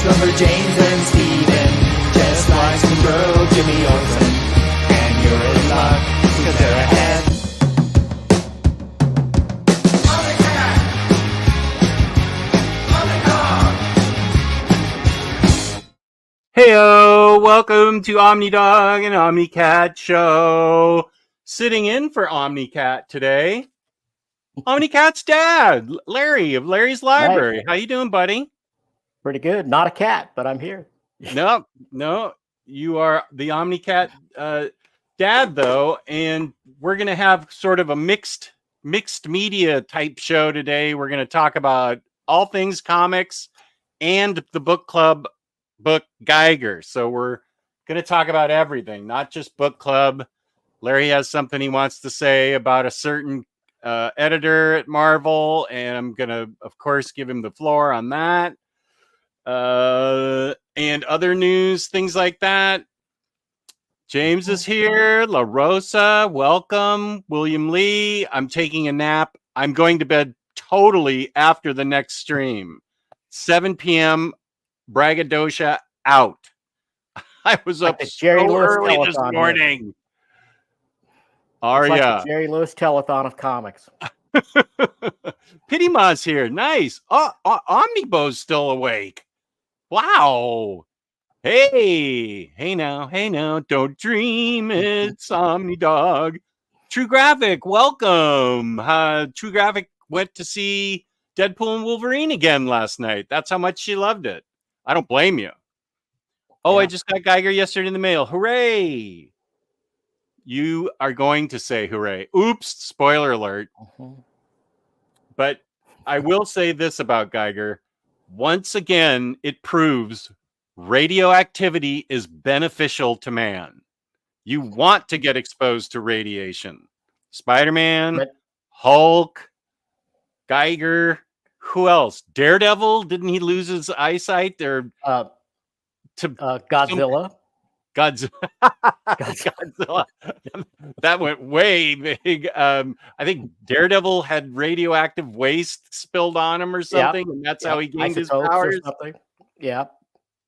Christopher, James, and Steven, just like some bro Jimmy Olsen. And you're in luck, because they're ahead. Heyo, welcome to Omnidog and OmniCat show. Sitting in for OmniCat today, OmniCat's dad, Larry of Larry's Library. Right. How you doing, buddy? Pretty good. Not a cat, but I'm here. No, you are the OmniCat dad, though, and we're gonna have sort of a mixed media type show today. We're gonna talk about all things comics and the book club book Geiger. So we're gonna talk about everything, not just book club. Larry has something he wants to say about a certain editor at Marvel, and I'm gonna, of course, give him the floor on that. And other news, things like that. James is here. La Rosa, welcome. William Lee, I'm taking a nap. I'm going to bed totally after the next stream. 7 p.m. Braggadocio out. I was up so early this morning. It's like the Jerry Lewis telethon of comics. Pity Ma's here. Nice. Omnibus still awake. Wow. Hey now. Don't dream. It's Omnidog. True Graphic, welcome. True Graphic went to see Deadpool and Wolverine again last night. That's how much she loved it. I don't blame you. Oh, yeah. I just got Geiger yesterday in the mail. Hooray. You are going to say hooray. Oops, spoiler alert. But I will say this about Geiger. Once again, it proves radioactivity is beneficial to man. You want to get exposed to radiation. Spider-Man, Hulk, Geiger, who else? Daredevil, didn't he lose his eyesight? Godzilla. Godzilla. That went way big. I think Daredevil had radioactive waste spilled on him or something, and that's how he gained his powers. Yeah.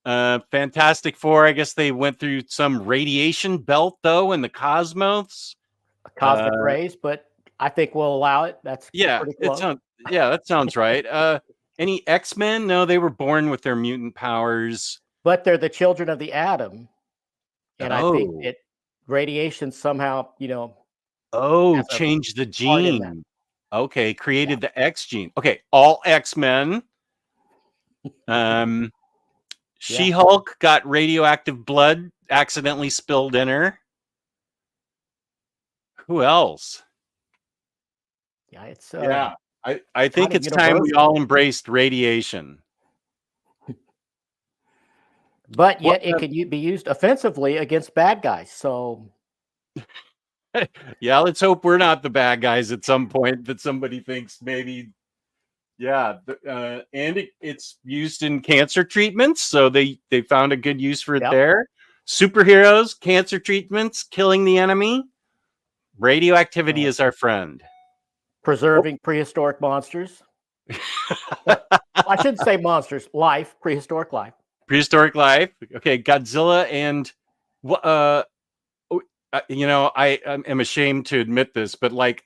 Fantastic Four, I guess they went through some radiation belt, though, in the cosmos. Cosmic rays, but I think we'll allow it. That's pretty close. That sounds right. Any X-Men? No, they were born with their mutant powers. But they're the children of the atom. And I think radiation somehow, changed the gene. Okay, created the X gene. Okay, all X-Men. She-Hulk got radioactive blood accidentally spilled in her. Who else? Yeah, it's I think it's time we all embraced radiation. But yet it can be used offensively against bad guys. So, yeah, let's hope we're not the bad guys at some point that somebody thinks maybe. Yeah, and it's used in cancer treatments, so they found a good use for it there. Superheroes, cancer treatments, killing the enemy. Radioactivity is our friend. Preserving prehistoric monsters. I shouldn't say monsters. Life, prehistoric life. Prehistoric life. Okay, Godzilla and I am ashamed to admit this, but like,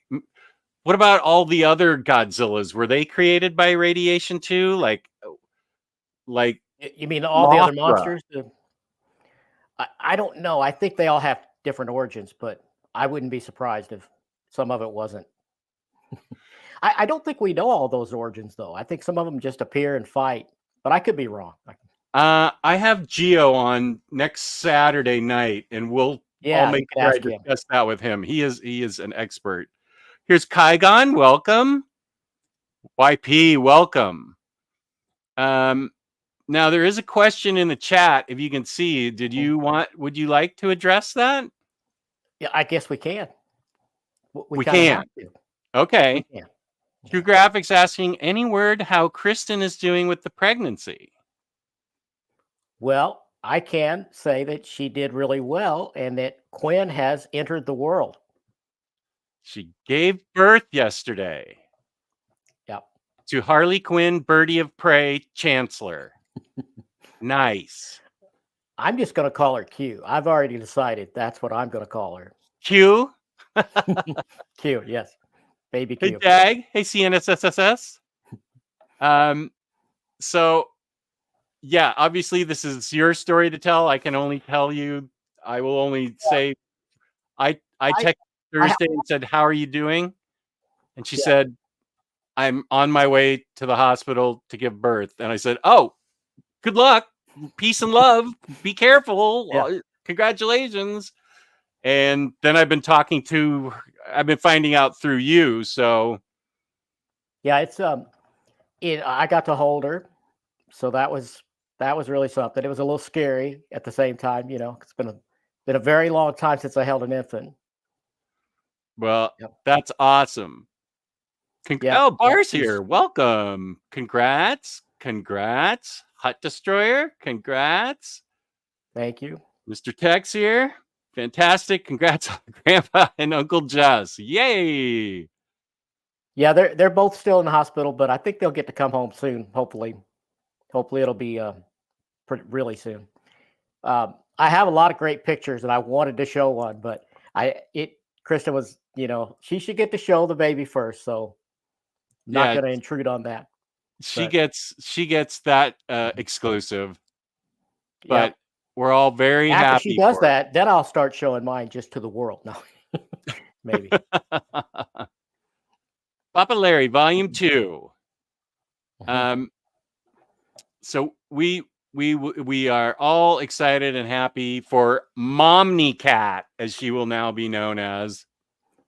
what about all the other Godzillas? Were they created by radiation too? Like you mean all the other monsters? I don't know. I think they all have different origins, but I wouldn't be surprised if some of it wasn't. I don't think we know all those origins, though. I think some of them just appear and fight, but I could be wrong. I have Geo on next Saturday night, and I'll make sure I discuss that with him. He is an expert. Here's Kaigon, welcome. YP, welcome. Now there is a question in the chat. If you can see, would you like to address that? Yeah, I guess we can. We can. Okay. We can. True Graphics asking, any word how Kristen is doing with the pregnancy? Well, I can say that she did really well and that Quinn has entered the world. She gave birth yesterday. Yep. To Harley Quinn, Birdie of Prey, Chancellor. Nice. I'm just going to call her Q. I've already decided that's what I'm going to call her. Q. Q, yes. Baby Hey, Q. Dag. Hey, CNSSS. So, yeah, obviously this is your story to tell. I can only tell you. I will only say, I texted Thursday and said, "How are you doing?" And she said, "I'm on my way to the hospital to give birth." And I said, "Oh, good luck, peace and love. Be careful. Yeah. Congratulations." And then I've been finding out through you. So yeah, it's I got to hold her, so that was really something. It was a little scary at the same time. It's been a very long time since I held an infant. well, that's awesome. Oh, Bar's here. Welcome. Congrats. Hut Destroyer. Congrats. Thank you. Mr. Tex here. Fantastic. Congrats on Grandpa and Uncle Jess. Yay. Yeah, they're both still in the hospital, but I think they'll get to come home soon. Hopefully it'll be really soon. I have a lot of great pictures, and I wanted to show one, but Krista was, she should get to show the baby first, so not going to intrude on that. She gets that exclusive, but we're all very happy. After she does that, then I'll start showing mine just to the world. No, maybe. Papa Larry, Volume 2. So we are all excited and happy for OmniCat, as she will now be known as.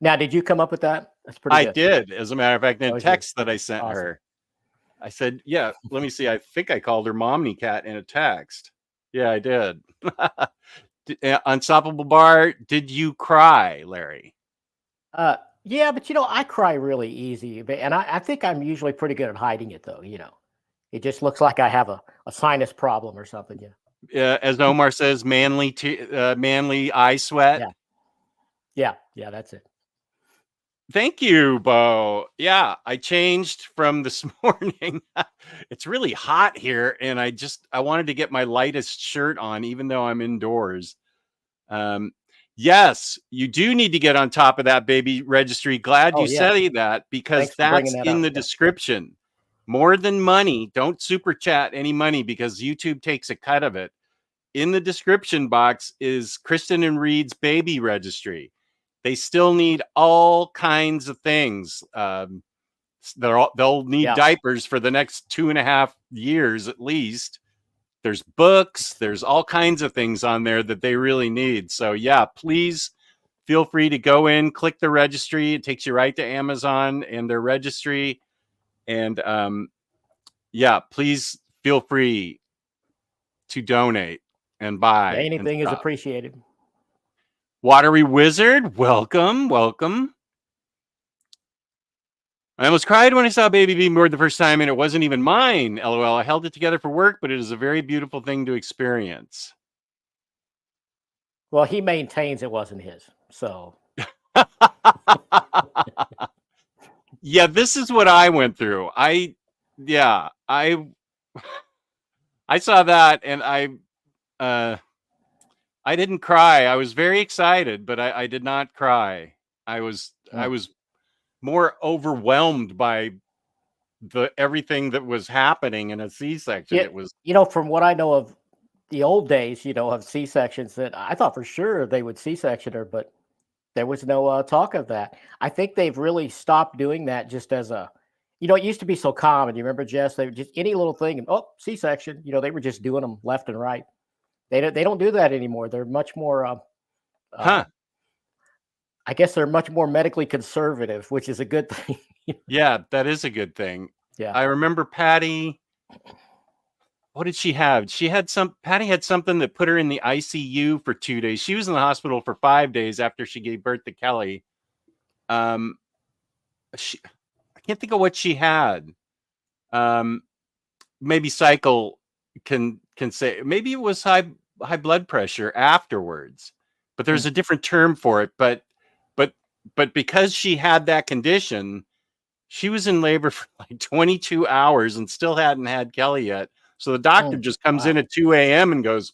Now, did you come up with that? That's pretty good. I did, as a matter of fact, in a text that I sent her. I said, yeah, let me see. I think I called her OmniCat in a text. Yeah, I did. Unstoppable Bar, did you cry, Larry? Yeah, but I cry really easy. And I think I'm usually pretty good at hiding it, though. It just looks like I have a sinus problem or something. As Omar says, manly eye sweat. Yeah, that's it. Thank you, Bo. Yeah, I changed from this morning. It's really hot here, and I wanted to get my lightest shirt on, even though I'm indoors. Yes, you do need to get on top of that, baby registry. Glad you said that, because that's in the description. More than money. Don't super chat any money, because YouTube takes a cut of it. In the description box is Kristen and Reed's baby registry. They still need all kinds of things. They'll need diapers for the next 2.5 years at least. There's books. There's all kinds of things on there that they really need. So yeah, please feel free to go in, click the registry. It takes you right to Amazon and their registry. And yeah, please feel free to donate and buy. Anything is appreciated. Watery Wizard, welcome. I almost cried when I saw baby being born the first time, and it wasn't even mine. LOL. I held it together for work, but it is a very beautiful thing to experience. Well, he maintains it wasn't his, so. Yeah, this is what I went through. I saw that, and I didn't cry. I was very excited, but I did not cry. I was more overwhelmed by everything that was happening in a C-section. It was, from what I know of the old days, of C-sections, that I thought for sure they would C-section her, but there was no talk of that. I think they've really stopped doing that, just as a, it used to be so common. You remember, Jess? They would just any little thing, and C-section. They were just doing them left and right. They don't do that anymore. They're much more. I guess they're much more medically conservative, which is a good thing. Yeah, that is a good thing. Yeah, I remember Patty. What did she have? Patty had something that put her in the ICU for 2 days. She was in the hospital for 5 days after she gave birth to Kelly. I can't think of what she had. Maybe Cycle can say, maybe it was high blood pressure afterwards, but there's a different term for it. But because she had that condition, she was in labor for like 22 hours and still hadn't had Kelly yet. So the doctor just comes in at 2 a.m. and goes,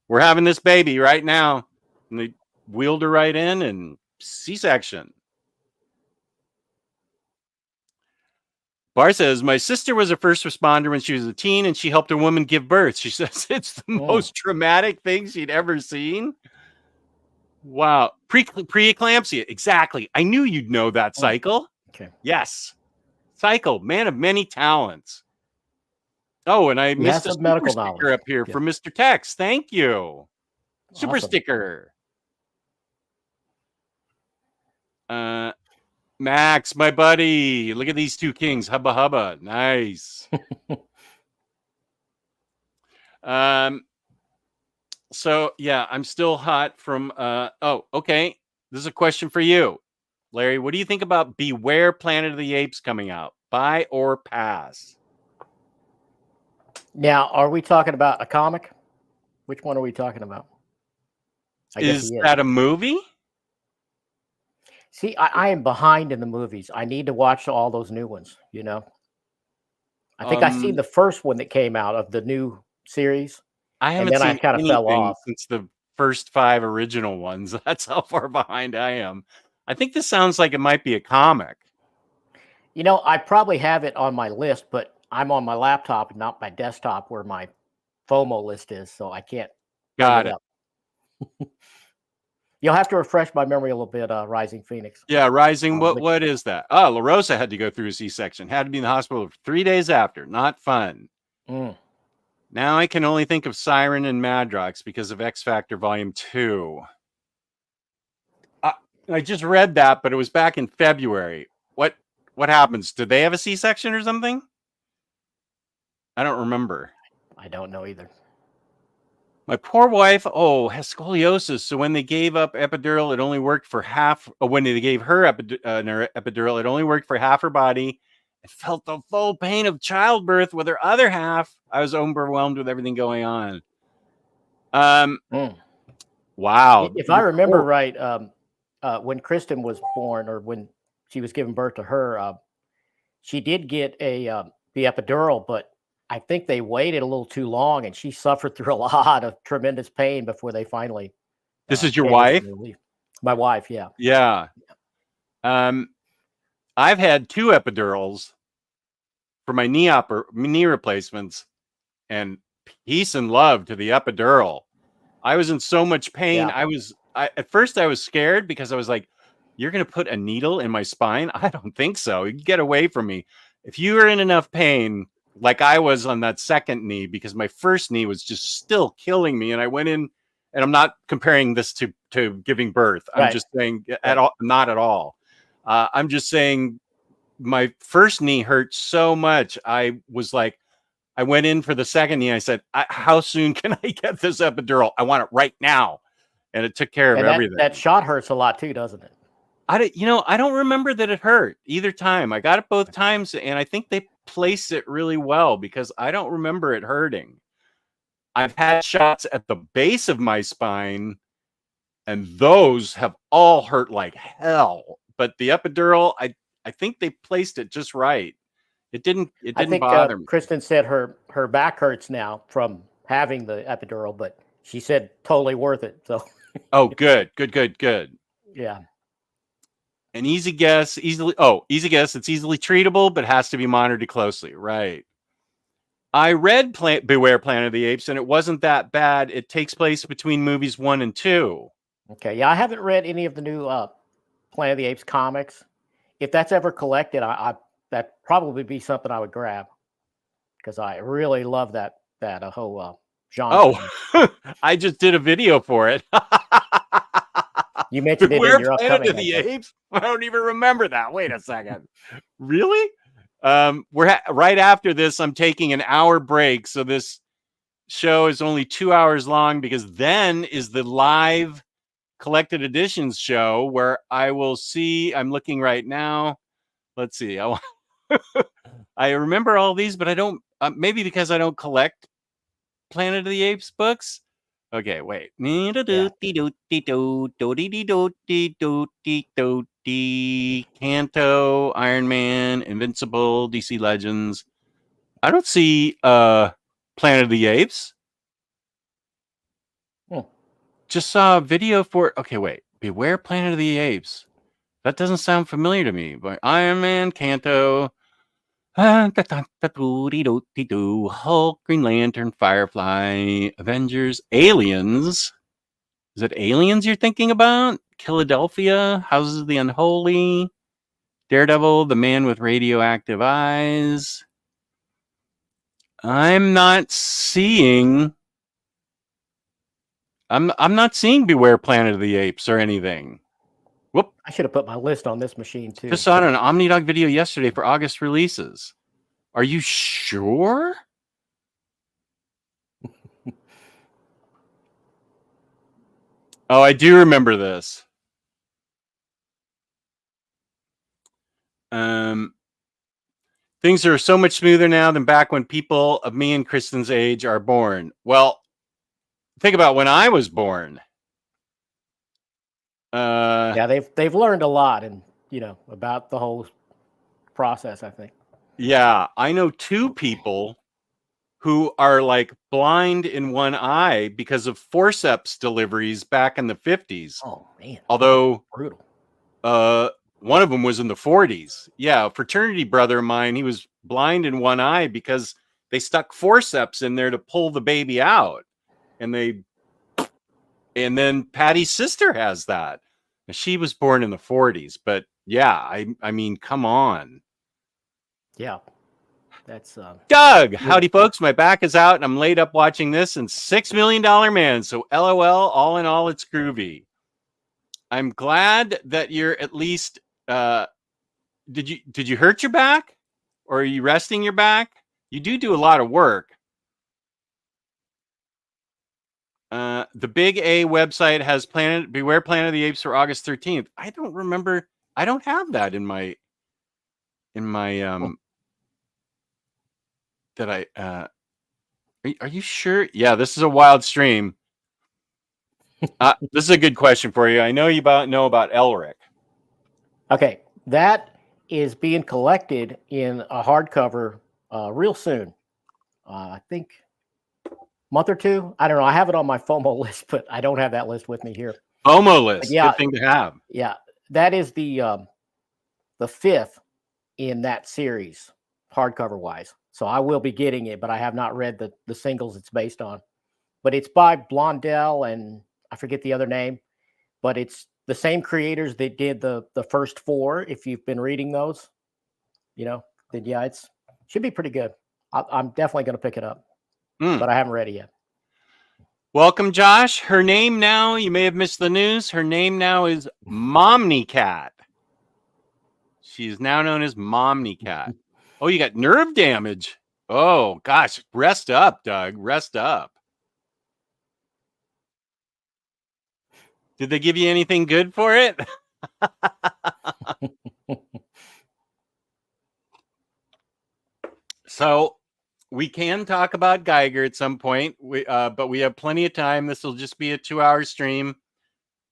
"We're having this baby right now." And they wheeled her right in and C-section. Bar says, my sister was a first responder when she was a teen and she helped a woman give birth. She says it's the most traumatic thing she'd ever seen. Wow. Pre-eclampsia. Exactly. I knew you'd know that, Cycle. Okay. Yes. Cycle, man of many talents. Oh, and I missed a super sticker up here from Mr. Tex. Thank you. Super sticker. Max, my buddy. Look at these two kings. Hubba hubba. Nice. So yeah, I'm still hot from okay. This is a question for you, Larry. What do you think about Beware Planet of the Apes coming out? Buy or pass? Now, are we talking about a comic? Which one are we talking about? Is that a movie? See, I am behind in the movies. I need to watch all those new ones, you know. I think I seen the first one that came out of the new series. I haven't seen anything since the first 5 original ones. That's how far behind I am. I think this sounds like it might be a comic. You know, I probably have it on my list, but I'm on my laptop, not my desktop where my FOMO list is, so I can't. Got it. You'll have to refresh my memory a little bit, Rising Phoenix. Yeah, Rising. What is that? Oh, La Rosa had to go through a C-section. Had to be in the hospital for 3 days after. Not fun. Now I can only think of Siren and Madrox because of X Factor Volume 2. I just read that, but it was back in February. What happens? Did they have a C-section or something? I don't remember. I don't know either. My poor wife, has scoliosis. So when they gave up epidural, it only worked for half. When they gave her epidural, it only worked for half her body. I felt the full pain of childbirth with her other half. I was overwhelmed with everything going on. Wow. If I remember right, when Kristen was born, or when she was giving birth to her, she did get the epidural, but I think they waited a little too long, and she suffered through a lot of tremendous pain before they finally. This is your wife? My wife, yeah. Yeah. I've had 2 epidurals for my knee replacements, and peace and love to the epidural. I was in so much pain. Yeah. At first I was scared because I was like, you're going to put a needle in my spine? I don't think so. You get away from me. If you are in enough pain, like I was on that second knee, because my first knee was just still killing me. And I went in, and I'm not comparing this to giving birth. I'm just saying not at all. I'm just saying my first knee hurt so much. I was like, I went in for the second knee. I said, how soon can I get this epidural? I want it right now. And it took care of everything. That shot hurts a lot too, doesn't it? I don't remember that it hurt either time. I got it both times, and I think they placed it really well because I don't remember it hurting. I've had shots at the base of my spine, and those have all hurt like hell. But the epidural, I think they placed it just right. It didn't bother me. Kristen said her back hurts now from having the epidural, but she said totally worth it. So. Oh, good. Yeah. An easy guess, it's easily treatable, but has to be monitored closely. Right. I read Beware Planet of the Apes, and it wasn't that bad. It takes place between movies 1 and 2. Okay. Yeah, I haven't read any of the new Planet of the Apes comics. If that's ever collected, that'd probably be something I would grab, because I really love that whole genre. Oh, I just did a video for it. You mentioned it in your upcoming Planet of the Apes? I don't even remember that. Wait a second. Really? We're right after this. I'm taking an hour break, so this show is only 2 hours long, because then is the live collected editions show where I will see. I'm looking right now. Let's see. I remember all these, but I don't. Maybe because I don't collect Planet of the Apes books. Okay, wait. Kanto, Iron Man, Invincible, DC Legends. I don't see Planet of the Apes. Just saw a video for. Okay, wait. Beware Planet of the Apes. That doesn't sound familiar to me. But Iron Man, Kanto, Hulk, Green Lantern, Firefly, Avengers, Aliens. Is it Aliens you're thinking about? Philadelphia, Houses of the Unholy, Daredevil, the Man with Radioactive Eyes. I'm not seeing Beware Planet of the Apes or anything. Whoop. I should have put my list on this machine too. Just saw an Omnidog video yesterday for August releases. Are you sure? Oh, I do remember this. Things are so much smoother now than back when people of me and Kristen's age are born. Well, think about when I was born. Yeah, they've learned a lot, and about the whole process, I think. Yeah, I know 2 people who are like blind in one eye because of forceps deliveries back in the 50s. Oh man. Although brutal. One of them was in the 40s. Yeah, a fraternity brother of mine, he was blind in one eye because they stuck forceps in there to pull the baby out. And then Patty's sister has that. She was born in the 40s, but yeah, I mean, come on. Yeah. That's Doug, howdy folks. My back is out and I'm laid up watching this and $6 Million Man. So LOL, all in all, it's groovy. I'm glad that you're at least did you hurt your back? Or are you resting your back? You do a lot of work. The Big A website has Beware Planet of the Apes for August 13th. I don't remember. I don't have that in my that I are you sure? Yeah, this is a wild stream. This is a good question for you. I know you know about Elric. Okay, that is being collected in a hardcover real soon. I think month or two. I don't know. I have it on my FOMO list, but I don't have that list with me here. FOMO list. Yeah, good thing to have. Yeah, that is the 5th in that series, hardcover wise. So I will be getting it, but I have not read the singles it's based on. But it's by Blondell and I forget the other name, but it's the same creators that did the first 4. If you've been reading those, then yeah, it should be pretty good. I'm definitely going to pick it up, but I haven't read it yet. Welcome, Josh. Her name now, you may have missed the news. Her name now is OmniCat. She is now known as OmniCat. Oh, you got nerve damage. Oh, gosh. Rest up, Doug. Rest up. Did they give you anything good for it? So we can talk about Geiger at some point, but we have plenty of time. This will just be a 2-hour stream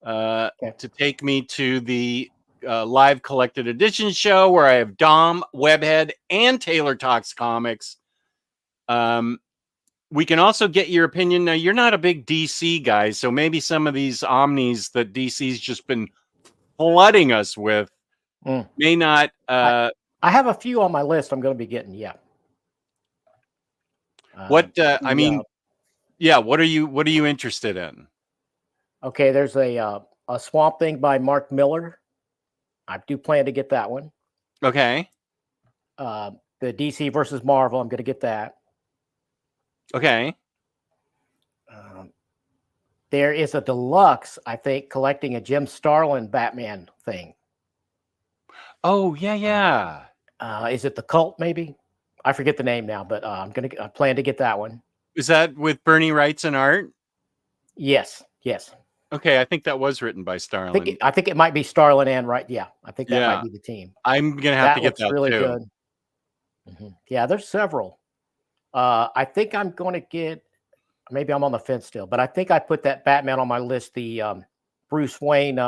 to take me to the live collected edition show where I have Dom, Webhead, and Taylor Talks Comics. We can also get your opinion. Now, you're not a big DC guy, so maybe some of these Omnis that DC's just been flooding us with may not. I have a few on my list I'm going to be getting. Yeah. What I mean, yeah. What are you interested in? Okay, there's a Swamp Thing by Mark Miller. I do plan to get that one. Okay. The DC versus Marvel, I'm going to get that. Okay. There is a deluxe, I think, collecting a Jim Starlin Batman thing. Oh yeah. Is it The Cult? Maybe I forget the name now, but I plan to get that one. Is that with Bernie Wrights and art? Yes. Okay, I think that was written by Starlin. I think it might be Starlin and Wright. Yeah, I think that might be the team. I'm gonna have to get that really too. Good. Mm-hmm. Yeah, there's several. I think I'm going to get. Maybe I'm on the fence still, but I think I put that Batman on my list. The Bruce Wayne.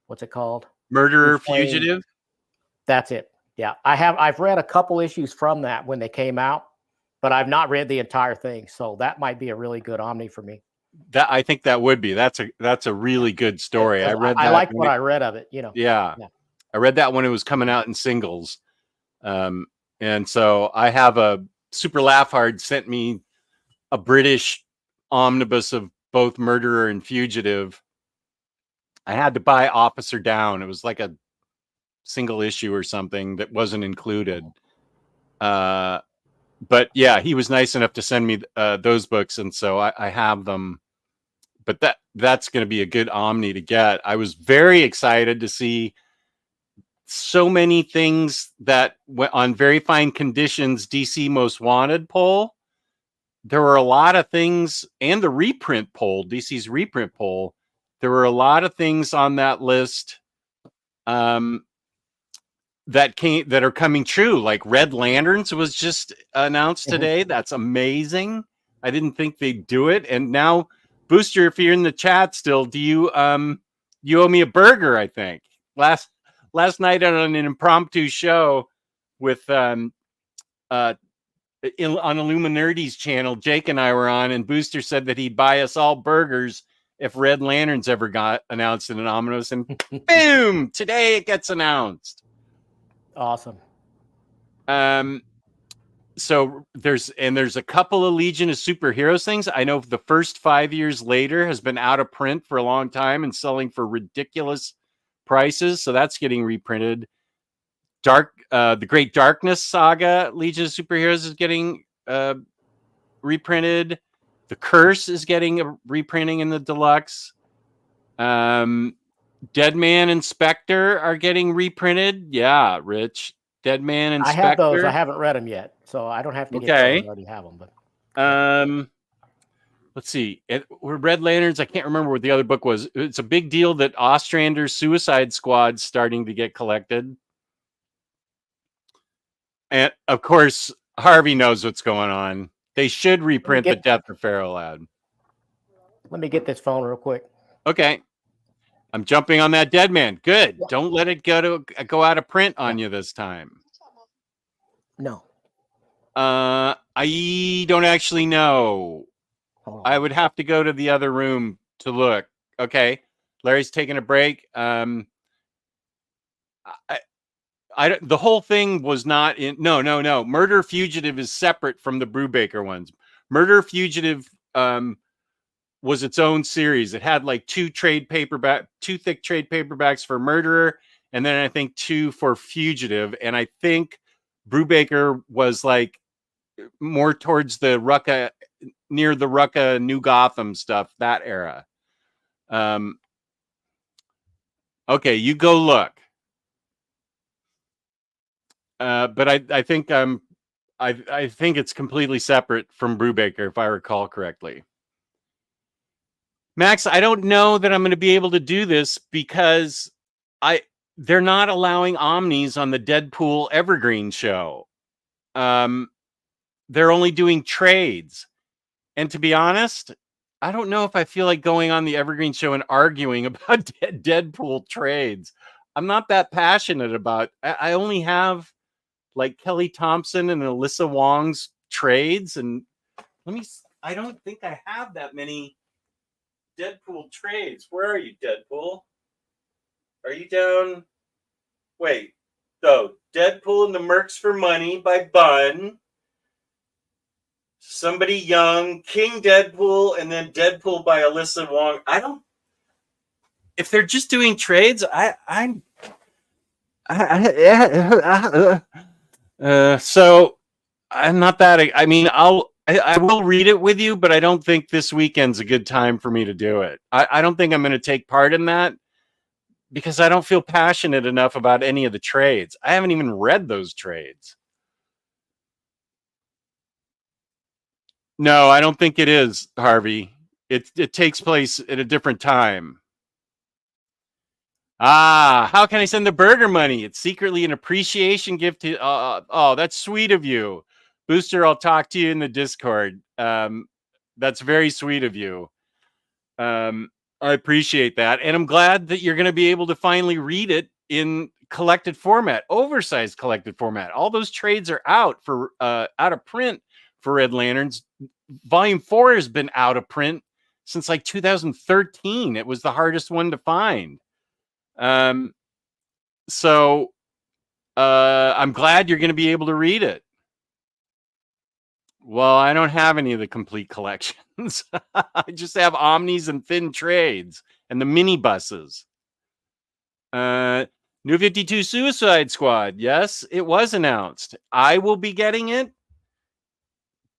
What's it called? Murderer Fugitive. That's it. Yeah, I've read a couple issues from that when they came out, but I've not read the entire thing. So that might be a really good Omni for me. That I think that would be. That's a really good story. I read that. I liked what I read of it. Yeah, I read that when it was coming out in singles, and so I have a Super Laugh Hard sent me a British omnibus of both Murderer and Fugitive. I had to buy Officer Down. It was like a single issue or something that wasn't included. But yeah, he was nice enough to send me those books, and so I have them. But that's going to be a good Omni to get. I was very excited to see so many things that went on Very Fine Conditions DC Most Wanted poll. There were a lot of things, and the reprint poll, DC's reprint poll. There were a lot of things on that list that are coming true. Like Red Lanterns was just announced today. That's amazing. I didn't think they'd do it, and now Booster, if you're in the chat still, do you owe me a burger? I think last night on an impromptu show with on Illuminati's channel, Jake and I were on, and Booster said that he'd buy us all burgers if Red Lanterns ever got announced in an omnibus, and boom, today it gets announced. Awesome. So there's a couple of Legion of Superheroes things. I know the first 5 years later has been out of print for a long time and selling for ridiculous prices. So that's getting reprinted. The Great Darkness Saga Legion of Superheroes is getting reprinted. The Curse is getting a reprinting in the deluxe. Deadman and Spectre are getting reprinted. Yeah, Rich. Deadman and Spectre. I have those. I haven't read them yet, so I don't have to get those. I already have them. But let's see. Red Lanterns. I can't remember what the other book was. It's a big deal that Ostrander's Suicide Squad's starting to get collected. And of course, Harvey knows what's going on. They should reprint the Death of Pharaoh Lad. Let me get this phone real quick. Okay. I'm jumping on that Deadman. Good. Don't let it go out of print on you this time. No. I don't actually know. I would have to go to the other room to look. Okay. Larry's taking a break. The whole thing was not in. No. Murder Fugitive is separate from the Brubaker ones. Murder Fugitive was its own series. It had like two thick trade paperbacks for Murderer, and then I think 2 for Fugitive. And I think Brubaker was like more towards the Rucka, near the Rucka New Gotham stuff, that era. Okay, you go look. But I think I think it's completely separate from Brubaker, if I recall correctly. Max, I don't know that I'm going to be able to do this because they're not allowing Omnis on the Deadpool Evergreen show. They're only doing trades. And to be honest, I don't know if I feel like going on the Evergreen show and arguing about Deadpool trades. I'm not that passionate about. I only have like Kelly Thompson and Alyssa Wong's trades, and I don't think I have that many Deadpool trades. Where are you, Deadpool? Are you down? Wait. So, Deadpool and the Mercs for Money by Bunn. Somebody Young, King Deadpool, and then Deadpool by Alyssa Wong. If they're just doing trades, so I'm not that. I mean, I will read it with you, but I don't think this weekend's a good time for me to do it. I don't think I'm going to take part in that because I don't feel passionate enough about any of the trades. I haven't even read those trades. No, I don't think it is, Harvey. It takes place at a different time. How can I send the burger money? It's secretly an appreciation gift to. Oh, that's sweet of you, Booster. I'll talk to you in the Discord. That's very sweet of you. I appreciate that, and I'm glad that you're going to be able to finally read it in collected format, oversized collected format. All those trades are out of print for Red Lanterns. Volume 4 has been out of print since like 2013. It was the hardest one to find. So I'm glad you're going to be able to read it. Well, I don't have any of the complete collections. I just have Omnis and thin trades and the minibuses. New 52 Suicide Squad. Yes, it was announced. I will be getting it,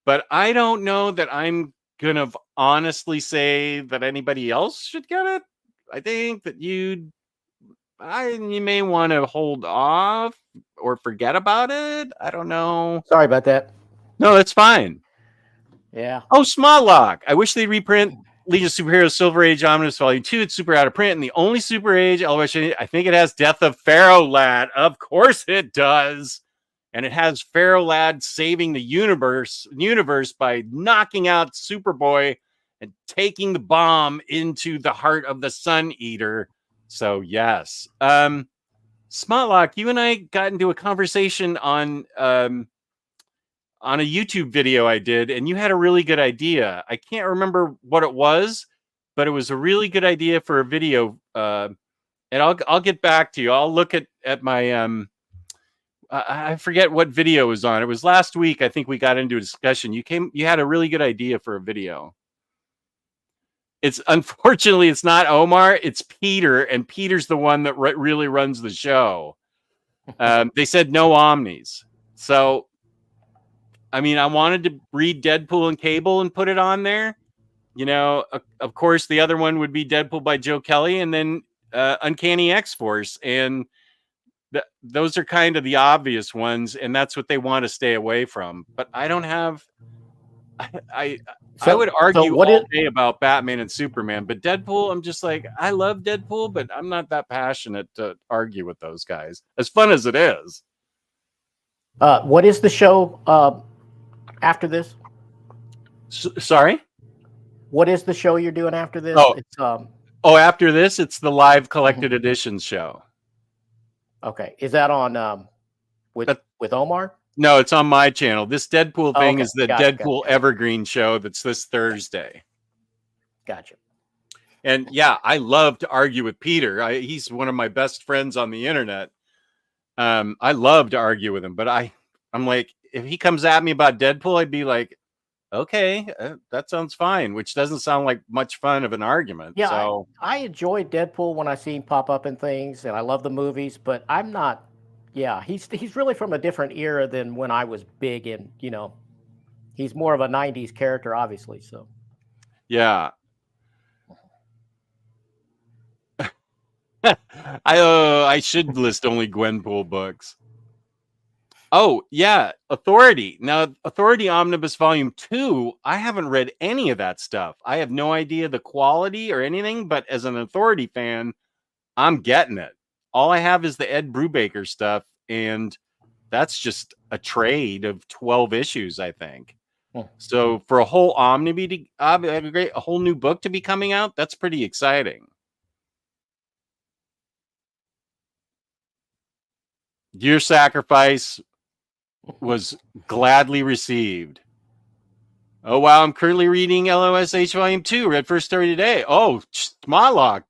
but I don't know that I'm going to honestly say that anybody else should get it. I think that you may want to hold off or forget about it. I don't know. Sorry about that. No, that's fine. Yeah. Oh, Small Lock. I wish they'd reprint Legion of Superheroes Silver Age Omnibus Volume 2. It's super out of print. And the only Super Age elevation, I think it has Death of Pharaoh Lad. Of course it does. And it has Pharaoh Lad saving the universe by knocking out Superboy and taking the bomb into the heart of the Sun Eater. So, yes. Smotlock, you and I got into a conversation on a YouTube video I did, and you had a really good idea. I can't remember what it was, but it was a really good idea for a video. And I'll get back to you. I'll look at my I forget what video it was on. It was last week. I think we got into a discussion. You had a really good idea for a video. It's unfortunately it's not Omar, it's Peter, and Peter's the one that really runs the show. They said no Omnis. So I mean, I wanted to read Deadpool and Cable and put it on there. You know, of course, the other one would be Deadpool by Joe Kelly, and then Uncanny X-Force. And those are kind of the obvious ones, and that's what they want to stay away from. But I don't have... I would argue all day about Batman and Superman, but Deadpool, I'm just like, I love Deadpool, but I'm not that passionate to argue with those guys, as fun as it is. What is the show after this? Sorry? What is the show you're doing after this? Oh, it's, after this, it's the live collected editions show. Okay. Is that on with Omar? No, it's on my channel. This Deadpool thing is the Gotcha. Evergreen show that's this Thursday. Gotcha. And yeah, I love to argue with Peter. He's one of my best friends on the internet. I love to argue with him, but I'm like, if he comes at me about Deadpool, I'd be like, okay, that sounds fine, which doesn't sound like much fun of an argument. Yeah, so I enjoy Deadpool when I see him pop up in things, and I love the movies, but I'm not. Yeah, he's really from a different era than when I was big, and he's more of a '90s character, obviously. So yeah. I should list only Gwenpool books. Oh, yeah, Authority. Now, Authority Omnibus Volume 2, I haven't read any of that stuff. I have no idea the quality or anything, but as an Authority fan, I'm getting it. All I have is the Ed Brubaker stuff, and that's just a trade of 12 issues, I think. So for a whole a whole new book to be coming out, that's pretty exciting. Your sacrifice was gladly received. Oh, wow. I'm currently reading LOSH Volume 2. Read first story today. Oh, Smotlock.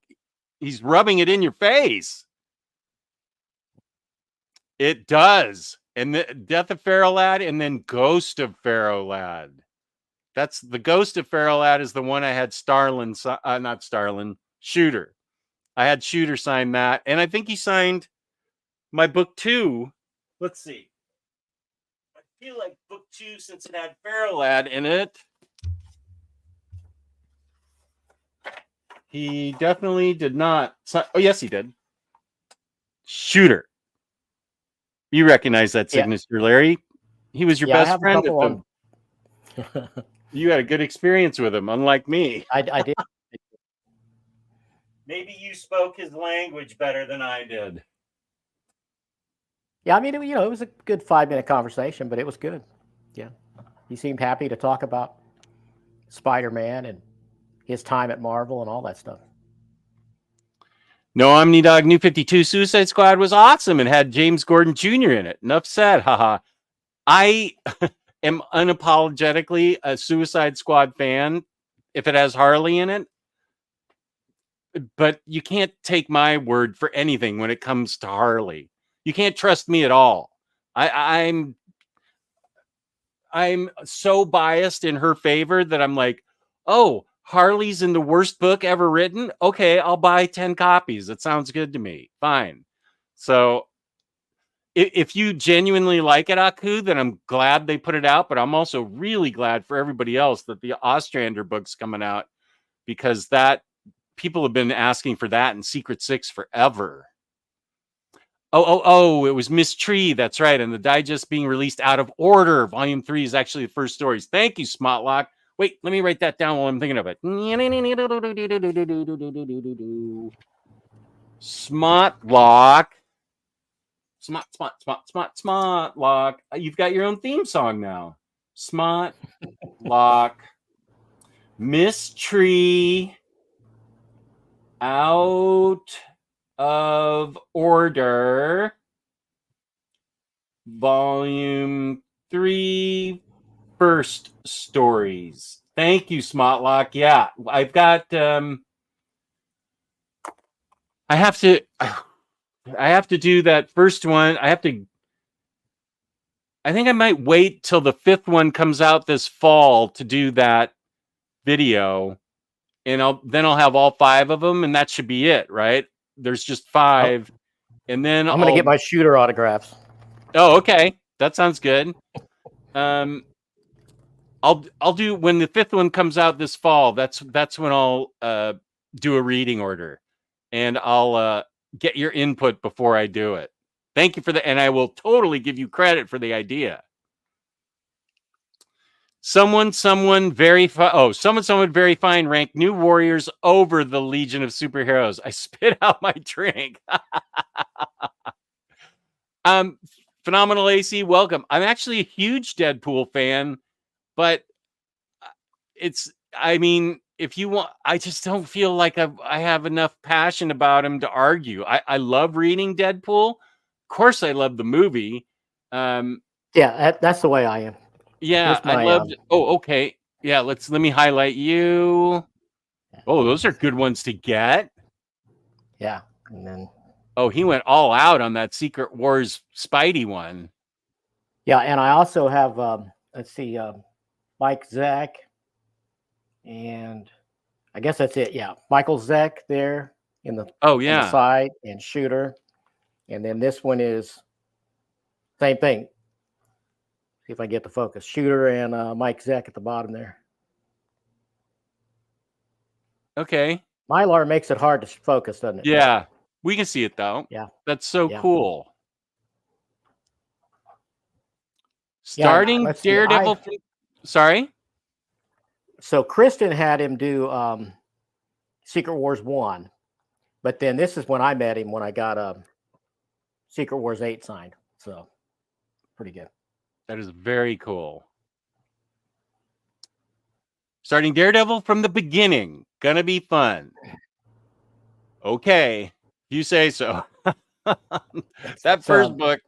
He's rubbing it in your face. It does. And the Death of Pharaoh Lad and then Ghost of Pharaoh Lad. That's the Ghost of Pharaoh Lad is the one I had Shooter. I had Shooter sign that. And I think he signed my book 2. Let's see. I feel like book 2, since it had Pharaoh Lad in it, he definitely did not. Oh, yes, he did. Shooter. You recognize that signature, Larry. He was your best friend at them. You had a good experience with him, unlike me. I did. Maybe you spoke his language better than I did. Yeah, I mean, it was a good 5-minute conversation, but it was good. Yeah. He seemed happy to talk about Spider-Man and his time at Marvel and all that stuff. No, Omnidog New 52 Suicide Squad was awesome and had James Gordon Jr. in it. Enough said. Haha. I am unapologetically a Suicide Squad fan if it has Harley in it. But you can't take my word for anything when it comes to Harley. You can't trust me at all. I'm so biased in her favor that I'm like, oh, Harley's in the worst book ever written. Okay, I'll buy 10 copies. That sounds good to me. Fine. So if you genuinely like it, Aku, then I'm glad they put it out. But I'm also really glad for everybody else that the Ostrander book's coming out, because that people have been asking for that in Secret Six forever. Oh, it was Miss Tree. That's right. And the digest being released out of order. Volume 3 is actually the first stories. Thank you, Smotlock. Wait, let me write that down while I'm thinking of it. Smotlock. Smotlock. You've got your own theme song now. Smotlock. Miss Tree. Out of order, volume 3, first stories. Thank you, Smotlock. Yeah, I've got I have to do that first one. I think I might wait till the 5th one comes out this fall to do that video, and I'll have all 5 of them, and that should be it, right? There's just 5, and then I'm gonna get my shooter autographs. Oh, okay, that sounds good. I'll do when the 5th one comes out this fall. That's when I'll do a reading order, and I'll get your input before I do it. Thank you for that, and I will totally give you credit for the idea. Someone very fine ranked New Warriors over the Legion of Superheroes. I spit out my drink. Phenomenal AC, welcome. I'm actually a huge Deadpool fan, but if you want, I just don't feel like I have enough passion about him to argue. I love reading Deadpool. Of course, I love the movie. Yeah, that's the way I am. Yeah, I loved. Oh, okay. Yeah, let me highlight you. Oh, those are good ones to get. Yeah, and then. Oh, he went all out on that Secret Wars Spidey one. Yeah, and I also have let's see, Mike Zeck, and I guess that's it. Yeah, Michael Zeck there in the on the side, and Shooter, and then this one is same thing. See if I get the focus. Shooter and Mike Zeck at the bottom there. Okay. Mylar makes it hard to focus, doesn't it? Yeah, we can see it though. Yeah, that's so cool. Starting Daredevil. Sorry. So Kristen had him do Secret Wars 1, but then this is when I met him, when I got Secret Wars 8 signed. So pretty good. That is very cool. Starting Daredevil from the beginning. Gonna be fun. Okay, you say so. That first book.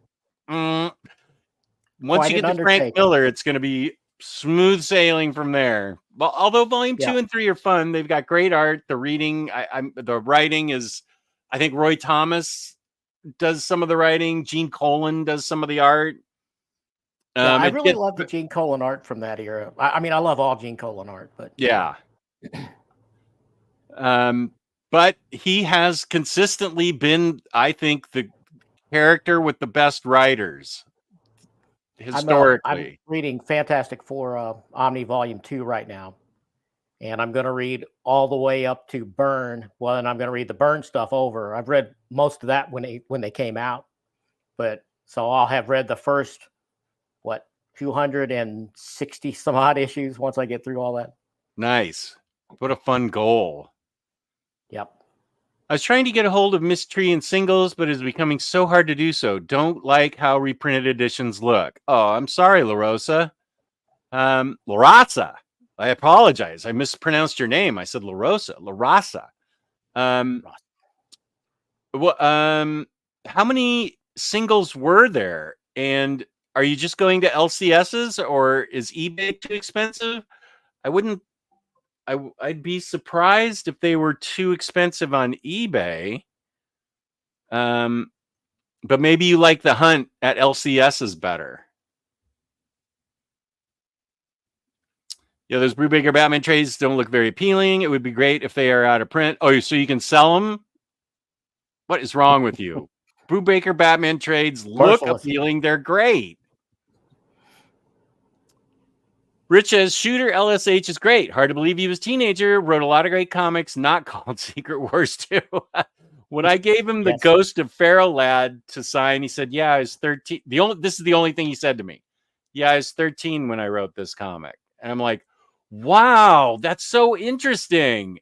Once you get to Frank Miller, it's going to be smooth sailing from there. Well, although volume 2 and 3 are fun, they've got great art. The reading, the writing is, I think Roy Thomas does some of the writing. Gene Colan does some of the art. I really love the Gene Colan art from that era. I mean, I love all Gene Colan art, but yeah. But he has consistently been, I think, the character with the best writers. Historically, I'm reading Fantastic Four Omni Volume 2 right now, and I'm going to read all the way up to Byrne. Well, and I'm going to read the Byrne stuff over. I've read most of that when they came out, but so I'll have read the first 260 some odd issues once I get through all that. Nice. What a fun goal. Yep. I was trying to get a hold of Miss Tree in singles, but it's becoming so hard to do so. Don't like how reprinted editions look. Oh, I'm sorry, LaRosa. LaRosa. I apologize. I mispronounced your name. I said LaRosa. LaRosa. Well, how many singles were there? And are you just going to LCSs, or is eBay too expensive? I wouldn't. I'd be surprised if they were too expensive on eBay. But maybe you like the hunt at LCSs better. Yeah, those Brubaker Batman trades don't look very appealing. It would be great if they are out of print. Oh, so you can sell them? What is wrong with you? Brubaker Batman trades look appealing. They're great. Rich says, Shooter LSH is great. Hard to believe he was a teenager. Wrote a lot of great comics, not called Secret Wars 2. When I gave him the Ghost of Pharaoh Lad to sign, he said, yeah, I was 13. This is the only thing he said to me. Yeah, I was 13 when I wrote this comic. And I'm like, wow, that's so interesting.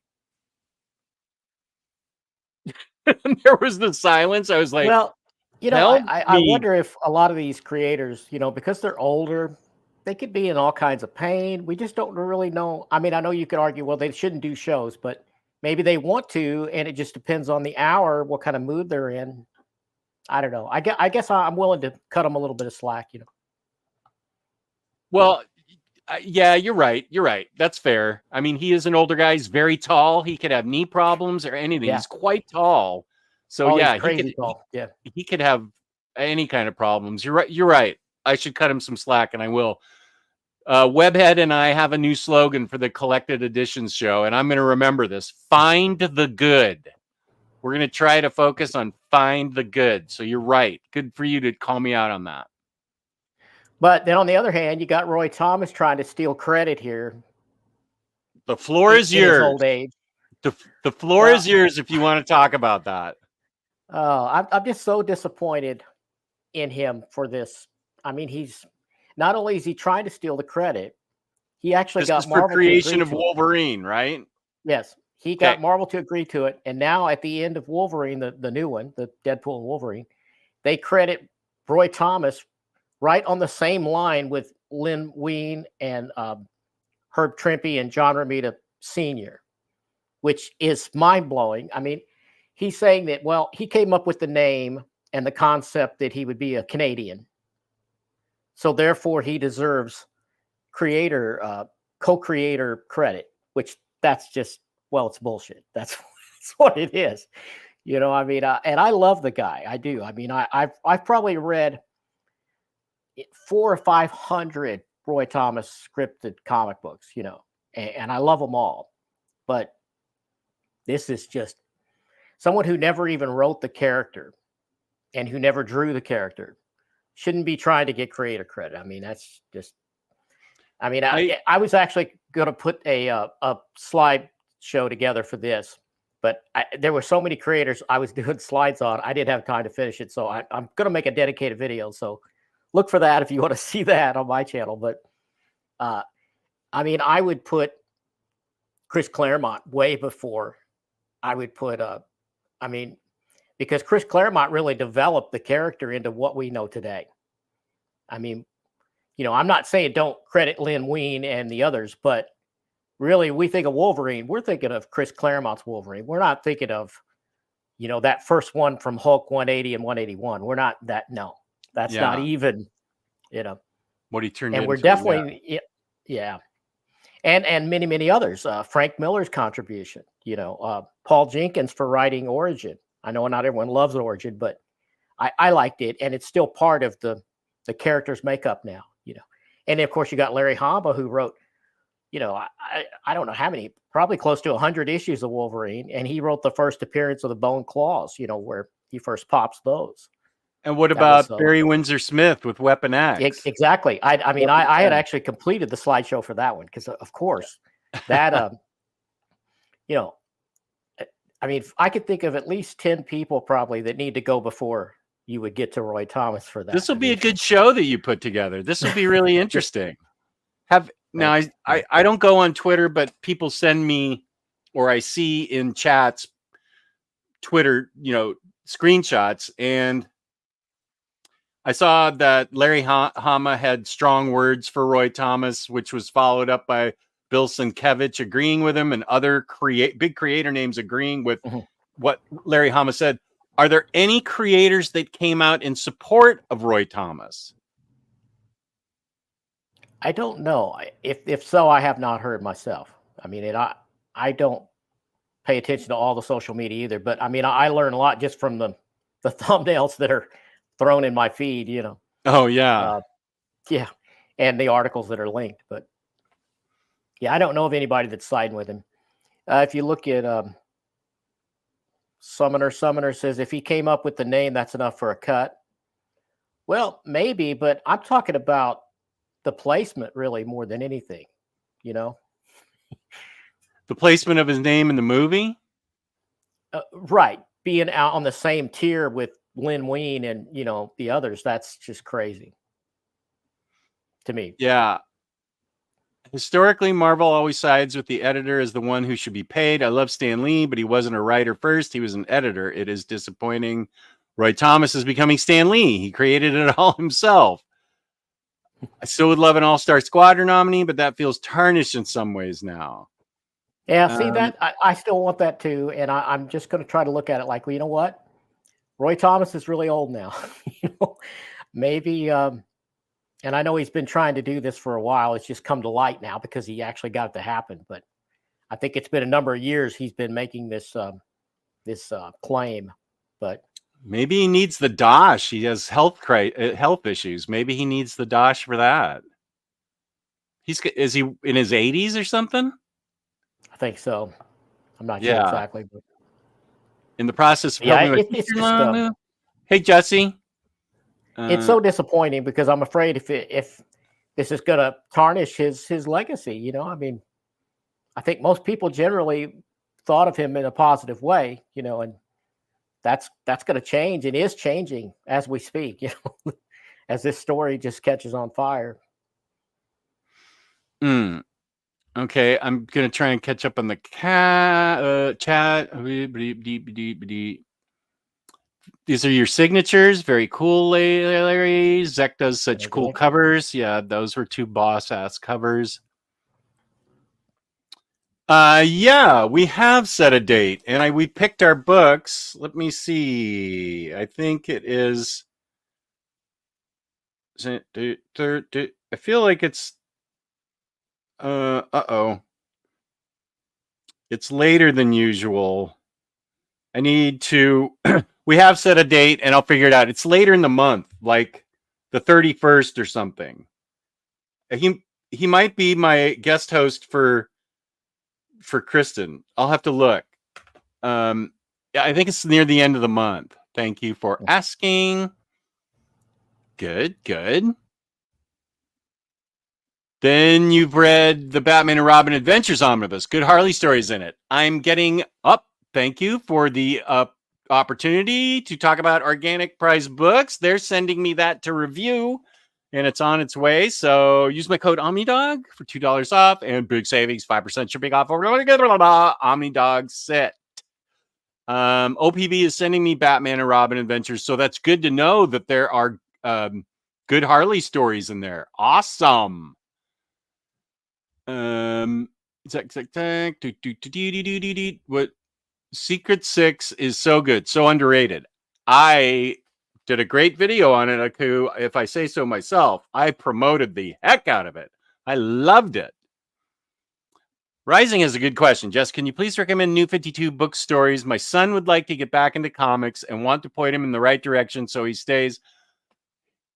And there was the silence. I was like, well, I wonder if a lot of these creators, because they're older, they could be in all kinds of pain. We just don't really know. I mean, I know you could argue, well, they shouldn't do shows, but maybe they want to, and it just depends on the hour, what kind of mood they're in. I don't know. I guess I'm willing to cut them a little bit of slack, Well, yeah, you're right. You're right. That's fair. I mean, he is an older guy. He's very tall. He could have knee problems or anything. Yeah. He's quite tall. So yeah, he could have any kind of problems. You're right. You're right. I should cut him some slack, and I will. Webhead and I have a new slogan for the collected editions show, and I'm going to remember this: find the good. We're going to try to focus on find the good. So you're right. Good for you to call me out on that. But then on the other hand, you got Roy Thomas trying to steal credit here. The floor is yours. His old age. The floor is yours if you want to talk about that. I'm just so disappointed in him for this. I mean, he's not only is he trying to steal the credit, he actually got Marvel for creation of Wolverine, right? Yes, he got Marvel to agree to it, and now at the end of Wolverine, the new one, the Deadpool and Wolverine, they credit Roy Thomas right on the same line with Len Wein and Herb Trimpe and John Romita Sr., which is mind-blowing. I mean, he's saying that, well, he came up with the name and the concept that he would be a Canadian. So therefore he deserves co-creator credit, which that's just, well, it's bullshit. That's what it is. I mean, and I love the guy. I do. I mean, I've probably read 400 or 500 Roy Thomas scripted comic books, and I love them all. But this is just someone who never even wrote the character and who never drew the character shouldn't be trying to get creator credit. I mean, that's just, I mean, I was actually going to put a slide show together for this, but there were so many creators I was doing slides on, I didn't have time to finish it. So I'm going to make a dedicated video. So look for that if you want to see that on my channel. But I mean, I would put Chris Claremont way before I would put, I mean, because Chris Claremont really developed the character into what we know today. I mean, I'm not saying don't credit Len Wein and the others, but really we think of Wolverine, we're thinking of Chris Claremont's Wolverine. We're not thinking of, that first one from Hulk 180 and 181. We're not that, no. That's not even, what he turned into. And we're definitely, and many, many others. Frank Miller's contribution, Paul Jenkins for writing Origin. I know not everyone loves Origin, but I liked it, and it's still part of the character's makeup now, And of course, you got Larry Hama, who wrote, I don't know how many, probably close to 100 issues of Wolverine, and he wrote the first appearance of the Bone Claws, where he first pops those. And what about Barry Windsor Smith with Weapon X? Exactly. I mean, I had actually completed the slideshow for that one because, of course, that, I mean, I could think of at least 10 people probably that need to go before you would get to Roy Thomas for that. This will be a good show that you put together. This will be really interesting. Now, I don't go on Twitter, but people send me, or I see in chats, Twitter, screenshots, and I saw that Larry Hama had strong words for Roy Thomas, which was followed up by Bill Sienkiewicz agreeing with him and other big creator names agreeing with what Larry Hama said. Are there any creators that came out in support of Roy Thomas? I don't know. If so, I have not heard myself. I mean, I don't pay attention to all the social media either. But I mean, I learn a lot just from the thumbnails that are thrown in my feed. You know. Oh yeah, Yeah, and the articles that are linked. But yeah, I don't know of anybody that's siding with him. If you look at Summoner says if he came up with the name, that's enough for a cut. Well, maybe, but I'm talking about the placement really more than anything. You know. the placement of his name in the movie. Right, being out on the same tier with Lin Wein and the others, that's just crazy to me. Yeah. Historically, Marvel always sides with the editor as the one who should be paid. I love Stan Lee, but he wasn't a writer first. He was an editor. It is disappointing. Roy Thomas is becoming Stan Lee. He created it all himself. I still would love an All-Star Squadron nominee, but that feels tarnished in some ways now. Yeah, see that I still want that too, and I'm just going to try to look at it like, well, you know what, Roy Thomas is really old now. Maybe, and I know he's been trying to do this for a while. It's just come to light now because he actually got it to happen. But I think it's been a number of years he's been making this claim. But maybe he needs the dosh. He has health issues. Maybe he needs the dosh for that. Is he in his 80s or something? I think so. I'm not sure exactly, but in the process of it's just, hey Jesse, it's so disappointing because I'm afraid if this is going to tarnish his legacy. I mean, I think most people generally thought of him in a positive way, and that's going to change and is changing as we speak. As this story just catches on fire. Okay, I'm gonna try and catch up on the chat. These are your signatures. Very cool, Larry. Zek does such cool covers. Yeah, those were 2 boss-ass covers. Yeah, we have set a date, and we picked our books. Let me see. I think it is. I feel like it's. It's later than usual. I need to. We have set a date, and I'll figure it out. It's later in the month, like the 31st or something. He might be my guest host for Kristen. I'll have to look. Yeah, I think it's near the end of the month. Thank you for asking. Good. Then you've read the Batman and Robin Adventures Omnibus. Good Harley stories in it. I'm getting up. Thank you for the opportunity to talk about Organic Prize Books. They're sending me that to review, and it's on its way. So use my code Omnidog for $2 off and big savings, 5% shipping off. Omnidog set. OPB is sending me Batman and Robin Adventures, so that's good to know that there are good Harley stories in there. Awesome. What Secret 6 is so good, so underrated. I did a great video on it. If I say so myself, I promoted the heck out of it. I loved it. Rising is a good question. Jess, can you please recommend New 52 book stories? My son would like to get back into comics and want to point him in the right direction so he stays.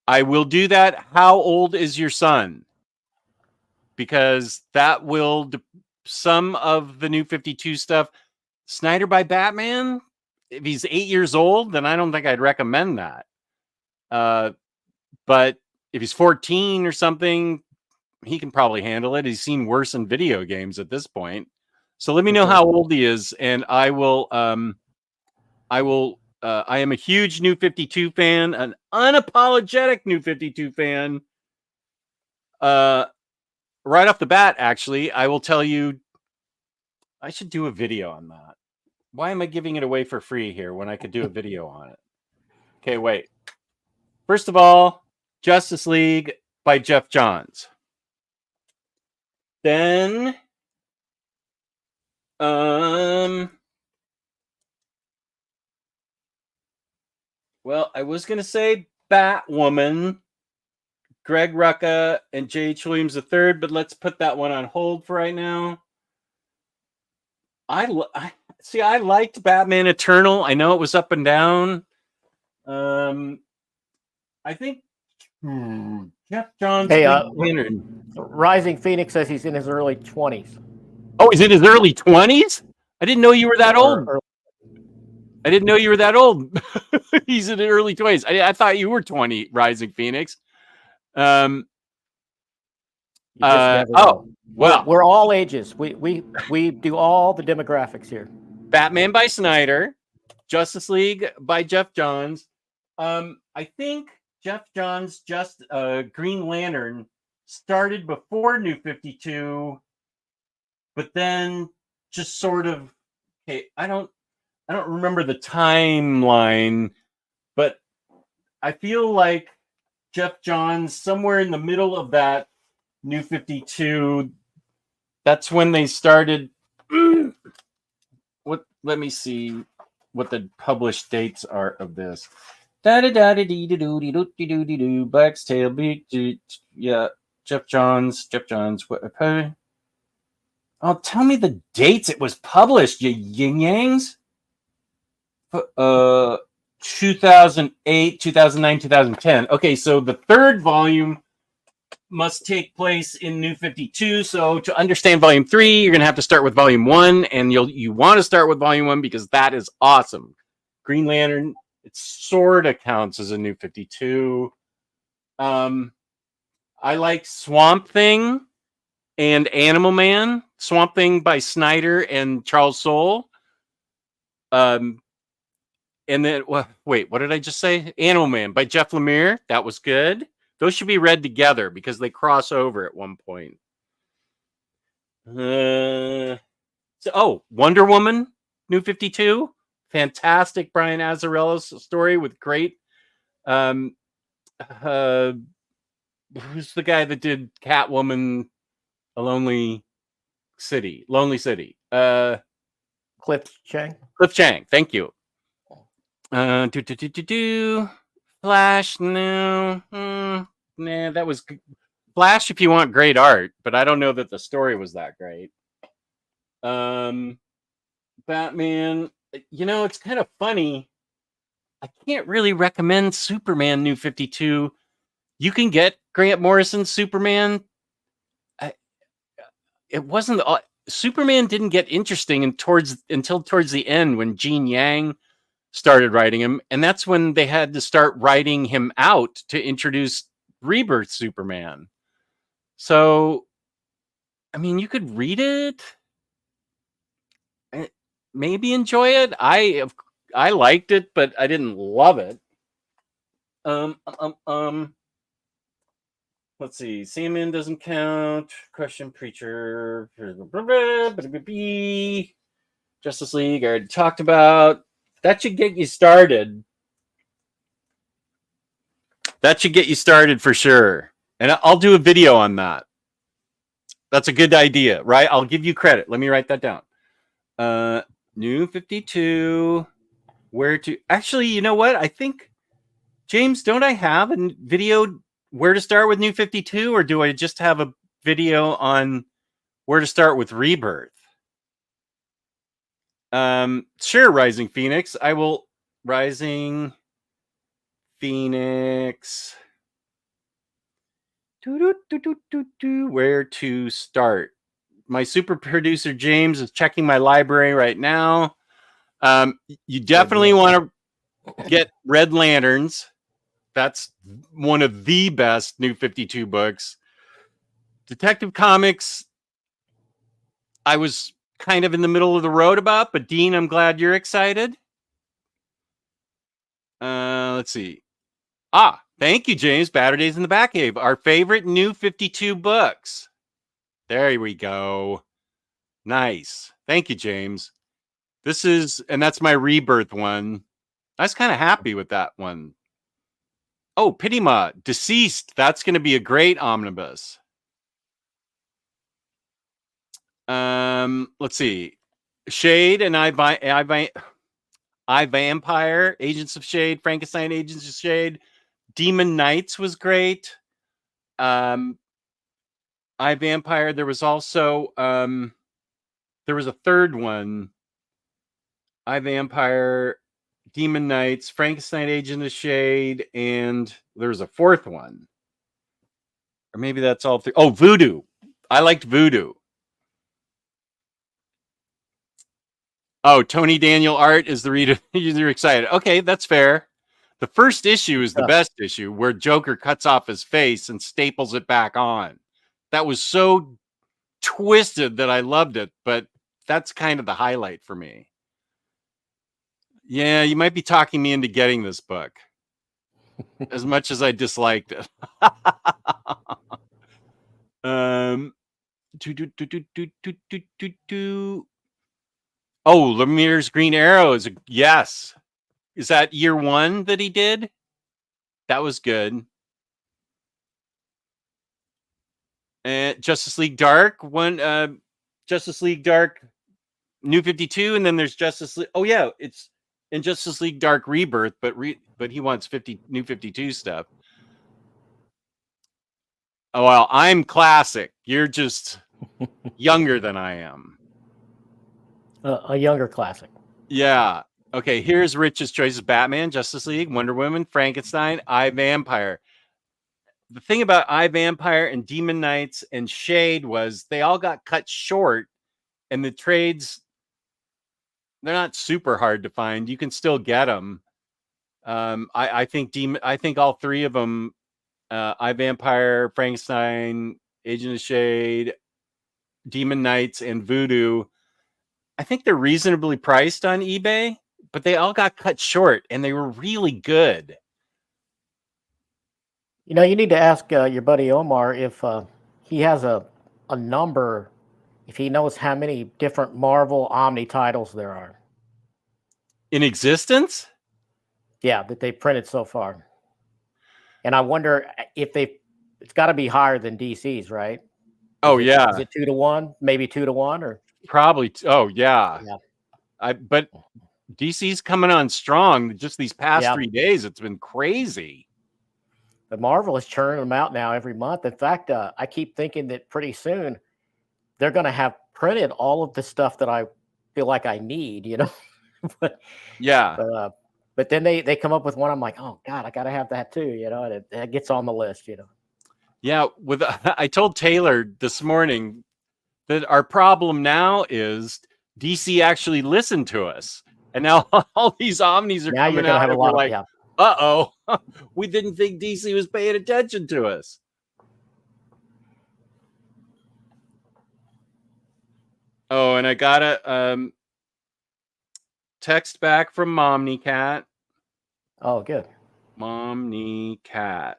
I will do that. How old is your son? Because that will some of the New 52 stuff. Snyder by Batman, if he's 8 years old, then I don't think I'd recommend that. But if he's 14 or something, he can probably handle it. He's seen worse in video games at this point. So let me know how old he is, and I will. I am a huge New 52 fan, an unapologetic New 52 fan. Right off the bat, actually, I will tell you, I should do a video on that. Why am I giving it away for free here when I could do a video on it? Okay, wait. First of all, Justice League by Jeff Johns. Then, Well, I was going to say Batwoman, Greg Rucka, and J.H. Williams III, but let's put that one on hold for right now. I liked Batman Eternal. I know it was up and down. I think Jeff Johns. Hey, Rising Phoenix says he's in his early 20s. Oh, he's in his early 20s? I didn't know you were that old. I didn't know you were that old. He's in the early 20s. I thought you were 20, Rising Phoenix. Well, we're all ages. We do all the demographics here. Batman by Snyder, Justice League by Jeff Johns. I think Jeff Johns' Green Lantern started before New 52, but then just sort of I don't remember the timeline, but I feel like Jeff Johns somewhere in the middle of that New 52. That's when they started. Let me see what the published dates are of this. Black's Tale. Yeah, Jeff Johns. Oh, tell me the dates it was published, you yin yangs. 2008, 2009, 2010. Okay, so the third volume must take place in New 52. So to understand volume 3, you're going to have to start with volume 1, and you want to start with volume 1 because that is awesome. Green Lantern, it sort of counts as a New 52. I like Swamp Thing and Animal Man. Swamp Thing by Snyder and Charles Soule. And then, wait, what did I just say? Animal Man by Jeff Lemire. That was good. Those should be read together because they cross over at one point. Wonder Woman, New 52. Fantastic Brian Azzarello's story with great. Who's the guy that did Catwoman, Lonely City? Cliff Chang. Thank you. Flash, no. Nah, that was Flash if you want great art, but I don't know that the story was that great. Batman, it's kind of funny. I can't really recommend Superman New 52. You can get Grant Morrison's Superman. It wasn't Superman didn't get interesting until towards the end when Gene Yang started writing him, and that's when they had to start writing him out to introduce Rebirth Superman. So, I mean, you could read it, maybe enjoy it. I liked it, but I didn't love it. Let's see. Sandman doesn't count. Question Preacher. Justice League, I already talked about. That should get you started. That should get you started for sure. And I'll do a video on that. That's a good idea, right? I'll give you credit. Let me write that down. New 52. Where to... Actually, you know what? I think... James, don't I have a video where to start with New 52? Or do I just have a video on where to start with Rebirth? Sure, Rising Phoenix. I will. Rising Phoenix. Where to start? My super producer James is checking my library right now. You definitely want to get Red Lanterns. That's one of the best New 52 books. Detective Comics, I was kind of in the middle of the road about, but Dean, I'm glad you're excited. Let's see. Thank you, James. Batter Days in the Batcave. Our favorite New 52 books. There we go. Nice. Thank you, James. That's my Rebirth one. I was kind of happy with that one. Oh, Pityma, Deceased. That's going to be a great omnibus. Let's see. Shade and I I Vampire, Agents of Shade, Frankenstein, Agents of Shade, Demon Knights was great. I Vampire. There was also there was a third one. I Vampire, Demon Knights, Frankenstein, Agent of Shade, and there was a fourth one. Or maybe that's all three. Oh, Voodoo. I liked Voodoo. Oh, Tony Daniel art is the reader. You're excited. Okay, that's fair. The first issue is the best issue, where Joker cuts off his face and staples it back on. That was so twisted that I loved it, but that's kind of the highlight for me. Yeah, you might be talking me into getting this book, as much as I disliked it. Oh, Lemire's Green Arrow is yes. Is that year one that he did? That was good. And Justice League Dark one, Justice League Dark New 52, and then there's Justice League. Oh yeah, it's in Justice League Dark Rebirth, but he wants New 52 stuff. Oh well, I'm classic. You're just younger than I am. A younger classic. Yeah. Okay, here's Rich's choices: Batman, Justice League, Wonder Woman, Frankenstein, I Vampire. The thing about I Vampire and Demon Knights and Shade was they all got cut short, and the trades, they're not super hard to find. You can still get them. I think all three of them, I Vampire, Frankenstein, Agent of Shade, Demon Knights, and Voodoo, I think they're reasonably priced on eBay, but they all got cut short, and they were really good. You know, you need to ask your buddy Omar if he has a number, if he knows how many different Marvel Omni titles there are in existence. Yeah, that they printed so far. And I wonder if it's got to be higher than DC's, right? Yeah. Is it 2 to 1? Maybe 2 to 1, or probably. Oh yeah. But DC's coming on strong. Just these past 3 days, it's been crazy. But Marvel is churning them out now every month. In fact, I keep thinking that pretty soon they're going to have printed all of the stuff that I feel like I need, you know? But then they come up with one. I'm like, oh God, I got to have that too, you know? And it gets on the list, you know? Yeah. I told Taylor this morning that our problem now is DC actually listened to us. And now all these Omnis are coming out and we're like, uh-oh, we didn't think DC was paying attention to us. Oh, and I got a text back from OmniCat. Oh, good. OmniCat.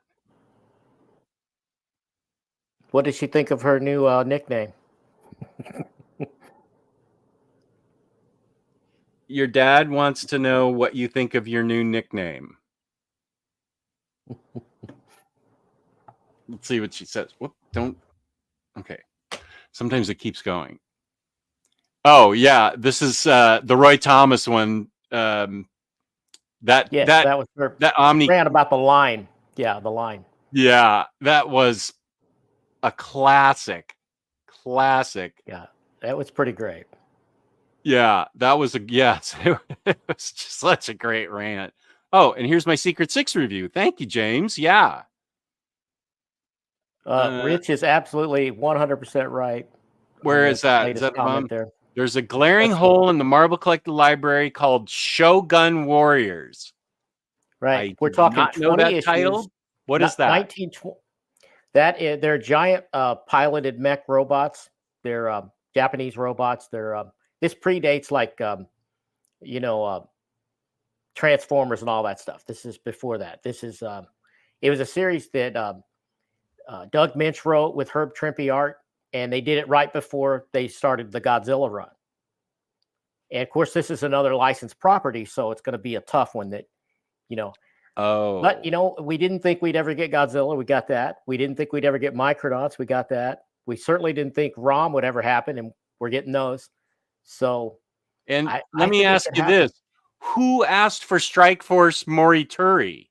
What did she think of her new nickname? Your dad wants to know what you think of your new nickname. Let's see what she says. Whoop, don't. Okay. Sometimes it keeps going. Oh, yeah. This is the Roy Thomas one. That was her. That Omni ran about the line. Yeah, the line. Yeah, that was a classic. Yeah, that was pretty great. Yeah, that was yes. It was just such a great rant. Oh, and here's my Secret 6 review. Thank you, James. Yeah. Rich is absolutely 100% right. Where is that? Is that there? There's a glaring hole in the Marvel Collector Library called Shogun Warriors. Right. We're talking 20 issues. Title? What is that? 1920. They're giant piloted mech robots. They're Japanese robots. They're this predates like Transformers and all that stuff. This is before that. This is it was a series that Doug Minch wrote with Herb Trimpe art, and they did it right before they started the Godzilla run. And of course, this is another licensed property, so it's going to be a tough one that, Oh. But, we didn't think we'd ever get Godzilla. We got that. We didn't think we'd ever get Micronauts. We got that. We certainly didn't think ROM would ever happen, and we're getting those. So, and let me ask you this. Who asked for Strike Force Morituri?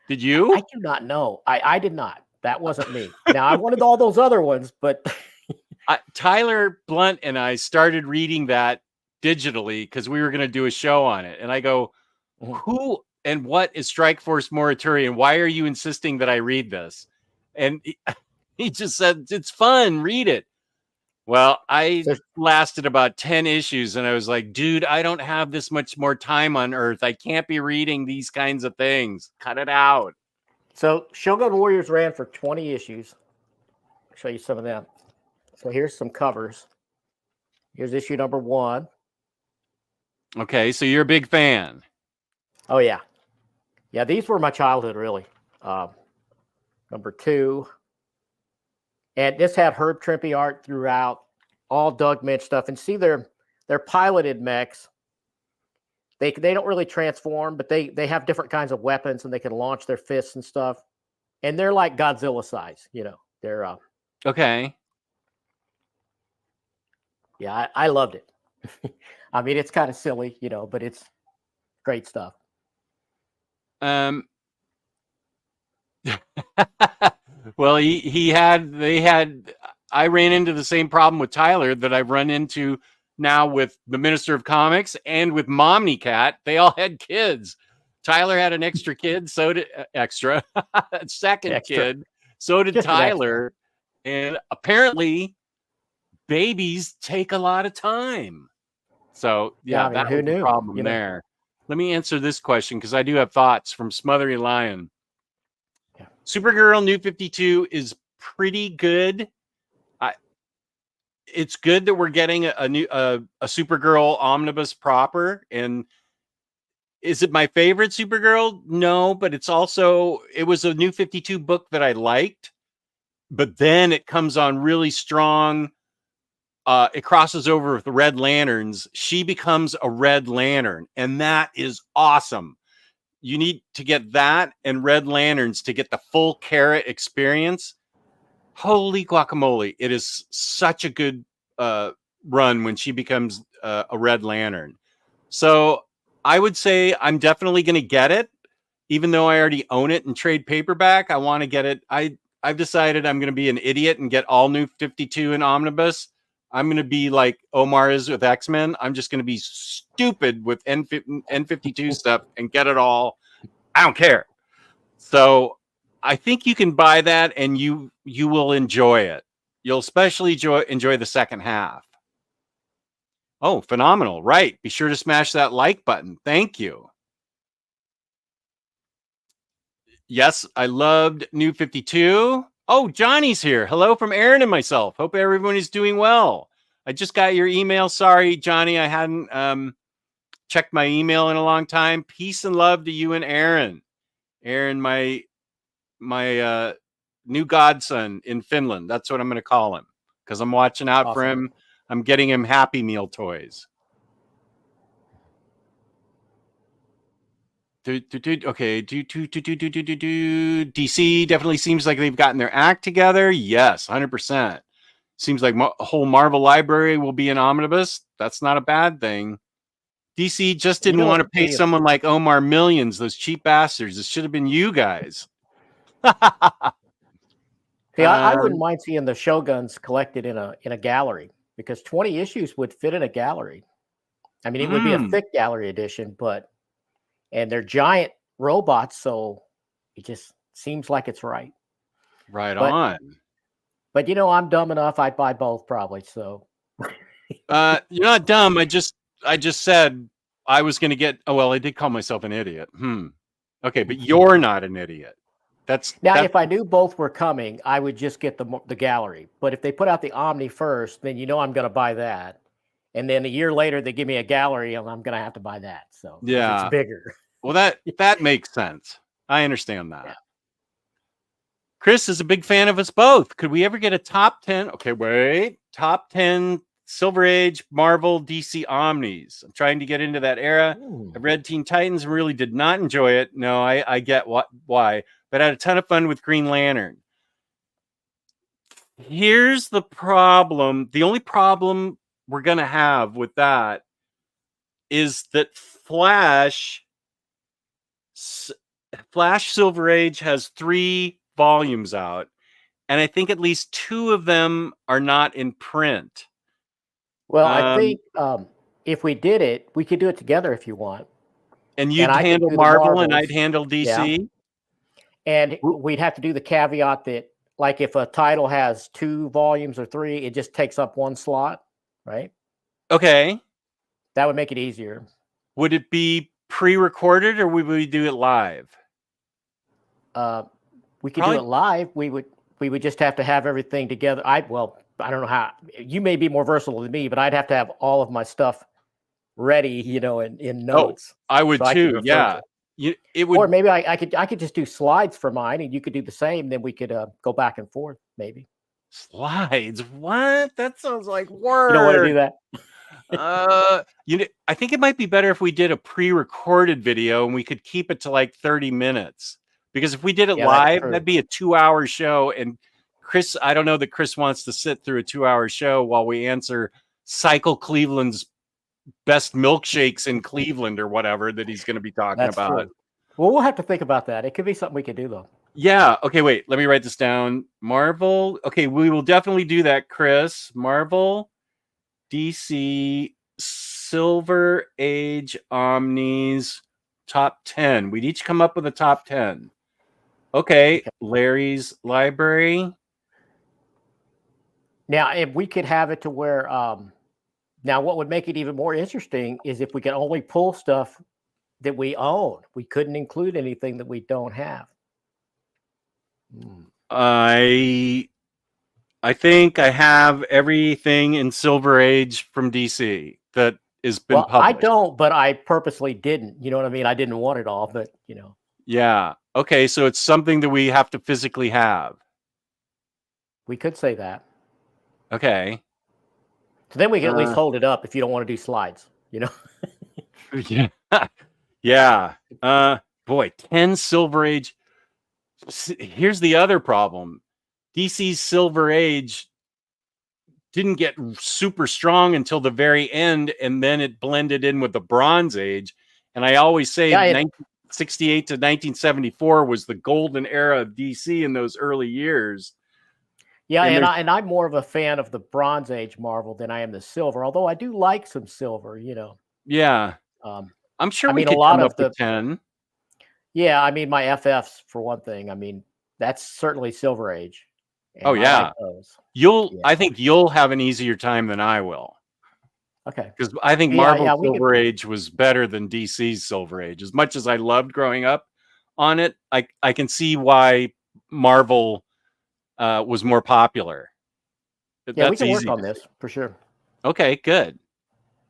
Did you? I do not know. I did not. That wasn't me. Now, I wanted all those other ones, but Tyler Blunt and I started reading that digitally because we were going to do a show on it. And I go, who and what is Strike Force Morituri? And why are you insisting that I read this? And he just said, it's fun. Read it. Well, I lasted about 10 issues and I was like, dude, I don't have this much more time on Earth. I can't be reading these kinds of things. Cut it out. So Shogun Warriors ran for 20 issues. I'll show you some of them. So here's some covers. Here's issue number 1. Okay, so you're a big fan. Oh, yeah. Yeah, these were my childhood, really. Number 2. And this had Herb Trimpe art throughout, all Doug Minch stuff. And see, they're piloted mechs. They don't really transform, but they have different kinds of weapons and they can launch their fists and stuff. And they're like Godzilla size, you know. They're okay. Yeah, I loved it. I mean, it's kind of silly, you know, but it's great stuff. Well, I ran into the same problem with Tyler that I've run into now with the Minister of Comics and with OmniCat. They all had kids. Tyler had an extra kid, so did second kid, so did Tyler. And apparently babies take a lot of time. So yeah, that was the problem there. Let me answer this question because I do have thoughts from Smothery Lion. Yeah. Supergirl New 52 is pretty good. It's good that we're getting a new Supergirl omnibus proper. And is it my favorite Supergirl? No, but it was a New 52 book that I liked. But then it comes on really strong. It crosses over with the Red Lanterns. She becomes a Red Lantern, and that is awesome. You need to get that and Red Lanterns to get the full Kara experience. Holy guacamole. It is such a good run when she becomes a Red Lantern. So I would say I'm definitely going to get it. Even though I already own it in trade paperback, I want to get it. I've decided I'm going to be an idiot and get all New 52 in omnibus. I'm going to be like Omar is with X-Men. I'm just going to be stupid with N52 stuff and get it all. I don't care. So I think you can buy that and you will enjoy it. You'll especially enjoy the second half. Oh, phenomenal. Right. Be sure to smash that like button. Thank you. Yes, I loved New 52. Oh, Johnny's here. Hello from Aaron and myself. Hope everyone is doing well. I just got your email. Sorry, Johnny, I hadn't checked my email in a long time. Peace and love to you and Aaron. Aaron, my new godson in Finland. That's what I'm going to call him because I'm watching out for him. I'm getting him Happy Meal toys. Okay. DC definitely seems like they've gotten their act together. Yes, 100%. Seems like a whole Marvel library will be an omnibus. That's not a bad thing. DC just didn't want to pay someone like Omar millions. Those cheap bastards. It should have been you guys. See, I wouldn't mind seeing the Shoguns collected in a gallery because 20 issues would fit in a gallery. I mean, it would be a thick gallery edition, and they're giant robots, so it just seems like it's right. Right on. But you know, I'm dumb enough. I'd buy both probably. So you're not dumb. I just said I was going to get. Oh well, I did call myself an idiot. Okay, but you're not an idiot. If I knew both were coming, I would just get the gallery. But if they put out the Omni first, then you know I'm going to buy that. And then a year later, they give me a gallery, and I'm going to have to buy that. So yeah, it's bigger. Well, that makes sense. I understand that. Yeah. Chris is a big fan of us both. Could we ever get a top 10? Okay, wait. Top 10 Silver Age Marvel DC Omnis. I'm trying to get into that era. I read Teen Titans and really did not enjoy it. No, I get why. But I had a ton of fun with Green Lantern. Here's the problem. The only problem we're going to have with that is that Flash Silver Age has 3 volumes out, and I think at least 2 of them are not in print. Well, I think if we did it, we could do it together if you want. And you'd I could handle do the Marvel and Marvels. I'd handle DC? Yeah. And we'd have to do the caveat that, like, if a title has 2 volumes or 3, it just takes up 1 slot, right? Okay. That would make it easier. Would it be pre-recorded or would we do it live? We could do it live. We would just have to have everything together. I don't know how. You may be more versatile than me, but I'd have to have all of my stuff ready, in notes. I would too. Yeah. It would. Or maybe I could just do slides for mine, and you could do the same. Then we could go back and forth, maybe. Slides? What? That sounds like work. You don't want to do that? I think it might be better if we did a pre-recorded video and we could keep it to like 30 minutes. Because if we did it live, that'd be a 2-hour show. And Chris, I don't know that Chris wants to sit through a 2-hour show while we answer Cycle Cleveland's best milkshakes in Cleveland or whatever that he's going to be talking about. True. Well, we'll have to think about that. It could be something we could do, though. Yeah. Okay, wait. Let me write this down. Marvel. Okay, we will definitely do that, Chris. Marvel, DC, Silver Age, Omnis, top 10. We'd each come up with a top 10. Okay, Larry's library. Now, if we could have it to where, now what would make it even more interesting is if we could only pull stuff that we own. We couldn't include anything that we don't have. I think I have everything in Silver Age from DC that has been published. I don't, but I purposely didn't. You know what I mean? I didn't want it all, but Yeah. Okay, so it's something that we have to physically have. We could say that. Okay. So then we can at least hold it up if you don't want to do slides, Yeah. Yeah. Boy, 10 Silver Age. Here's the other problem. DC's Silver Age didn't get super strong until the very end, and then it blended in with the Bronze Age. And I always say 1968 to 1974 was the golden era of DC in those early years. Yeah, and I'm more of a fan of the Bronze Age Marvel than I am the Silver, although I do like some Silver, Yeah. I'm sure we could a lot come of up with 10. Yeah, I mean, my FFs, for one thing, I mean, that's certainly Silver Age. Oh, yeah. I think you'll have an easier time than I will. Okay. Because I think Marvel Silver Age was better than DC's Silver Age. As much as I loved growing up on it, I can see why Marvel was more popular. Yeah, we can work on this for sure. Okay, good.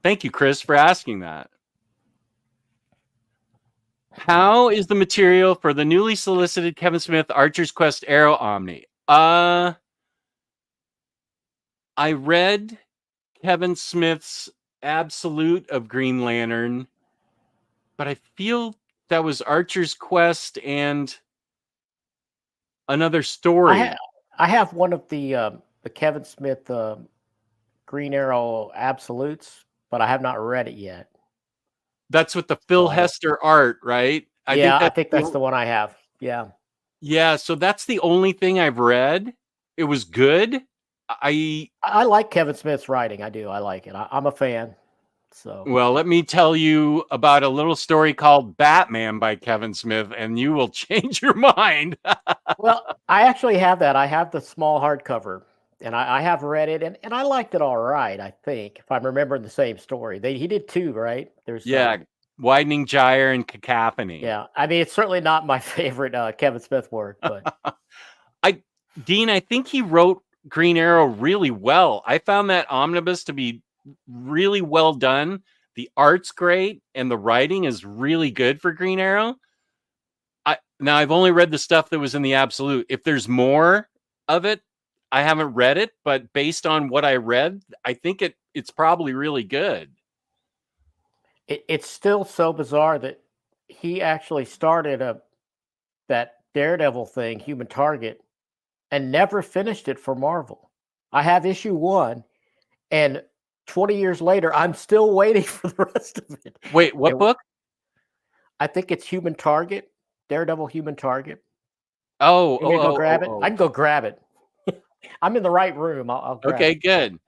Thank you, Chris, for asking that. How is the material for the newly solicited Kevin Smith Archer's Quest Arrow Omni? I read Kevin Smith's Absolute of Green Lantern, but I feel that was Archer's Quest and another story. I have one of the Kevin Smith Green Arrow Absolutes, but I have not read it yet. That's with the Phil Hester art, right? I think that's the one I have. Yeah. Yeah, so that's the only thing I've read. It was good. I like Kevin Smith's writing. I do. I like it. I'm a fan. So well, let me tell you about a little story called Batman by Kevin Smith, and you will change your mind. Well, I actually have that. I have the small hardcover, and I have read it, and I liked it all right, I think, if I'm remembering the same story. He did 2, right? There's Widening Gyre and Cacophony. Yeah, I mean, it's certainly not my favorite Kevin Smith work, but Dean, I think he wrote Green Arrow really well. I found that Omnibus to be really well done. The art's great, and the writing is really good for Green Arrow. Now, I've only read the stuff that was in the Absolute. If there's more of it, I haven't read it, but based on what I read, I think it's probably really good. It's still so bizarre that he actually started that Daredevil thing, Human Target, and never finished it for Marvel. I have issue 1, and 20 years later, I'm still waiting for the rest of it. Wait, what book? I think it's Human Target, Daredevil Human Target. Oh, You go grab it? I can go grab it. I'm in the right room. I'll grab okay, it. good.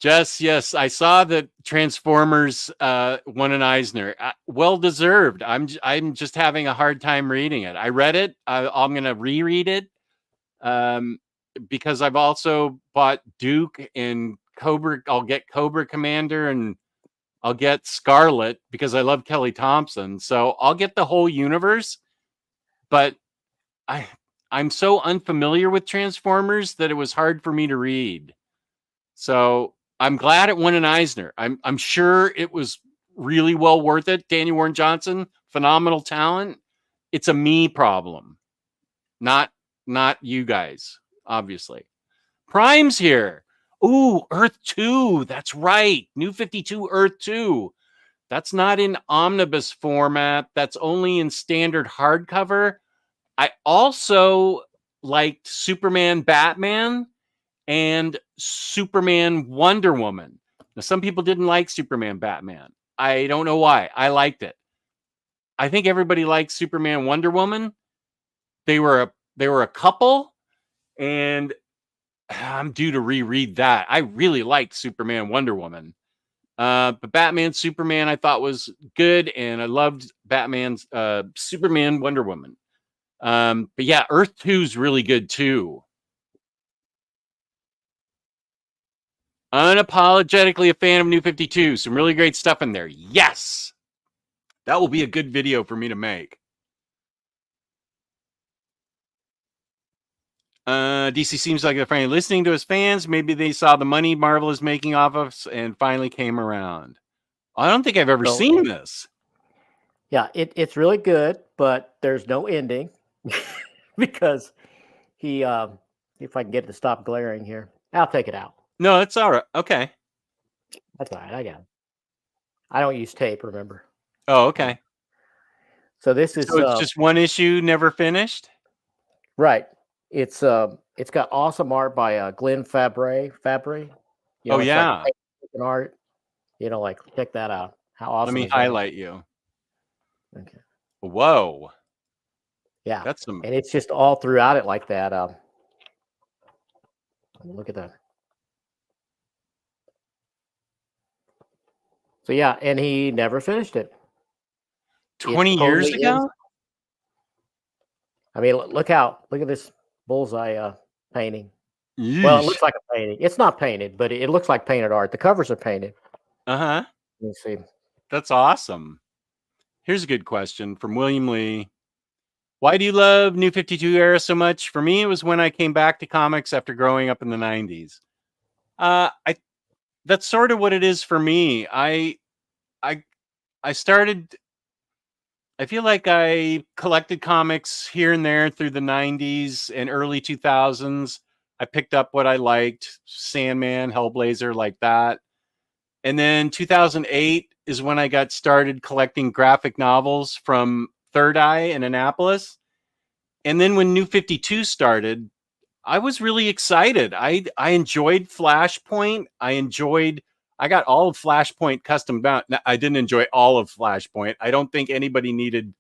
Jess, yes, I saw that Transformers won an Eisner. Well deserved. I'm just having a hard time reading it. I read it. I'm going to reread it because I've also bought Duke and Cobra. I'll get Cobra Commander and I'll get Scarlet because I love Kelly Thompson. So I'll get the whole universe. But I'm so unfamiliar with Transformers that it was hard for me to read. So I'm glad it won an Eisner. I'm sure it was really well worth it. Daniel Warren Johnson, phenomenal talent. It's a me problem, not you guys, obviously. Prime's here. Ooh, Earth 2. That's right. New 52 Earth 2. That's not in omnibus format. That's only in standard hardcover. I also liked Superman Batman and Superman Wonder Woman. Now, some people didn't like Superman Batman. I don't know why. I liked it. I think everybody liked Superman Wonder Woman. They were a couple, and I'm due to reread that. I really liked Superman Wonder Woman. But Batman Superman I thought was good, and I loved Batman's Superman Wonder Woman. But yeah, Earth 2 is really good too. Unapologetically a fan of New 52. Some really great stuff in there. Yes. That will be a good video for me to make. DC seems like they're finally listening to his fans. Maybe they saw the money Marvel is making off of us and finally came around. I don't think I've ever seen this. Yeah, it's really good, but there's no ending because he, if I can get it to stop glaring here, I'll take it out. No, it's all right. Okay. That's all right. I got it. I don't use tape, remember? Oh, okay. So this is so it's just one issue, never finished. Right. It's got awesome art by Glenn Fabry. You know, oh yeah. Like art. You know, like check that out. How awesome! Let me highlight you. Okay. Whoa. Yeah. That's some. And it's just all throughout it like that. Look at that. So yeah, and he never finished it. 20 years ago? I mean, look at this bullseye painting. Yeesh. Well, it looks like a painting. It's not painted, but it looks like painted art. The covers are painted. Uh-huh. Let me see. That's awesome. Here's a good question from William Lee. Why do you love New 52 era so much? For me, it was when I came back to comics after growing up in the 90s. That's sort of what it is for me. I started, I feel like I collected comics here and there through the 90s and early 2000s. I picked up what I liked, Sandman, Hellblazer, like that. And then 2008 is when I got started collecting graphic novels from Third Eye in Annapolis. And then when New 52 started, I was really excited. I enjoyed Flashpoint. I got all of Flashpoint custom bound. Now, I didn't enjoy all of Flashpoint. I don't think anybody needed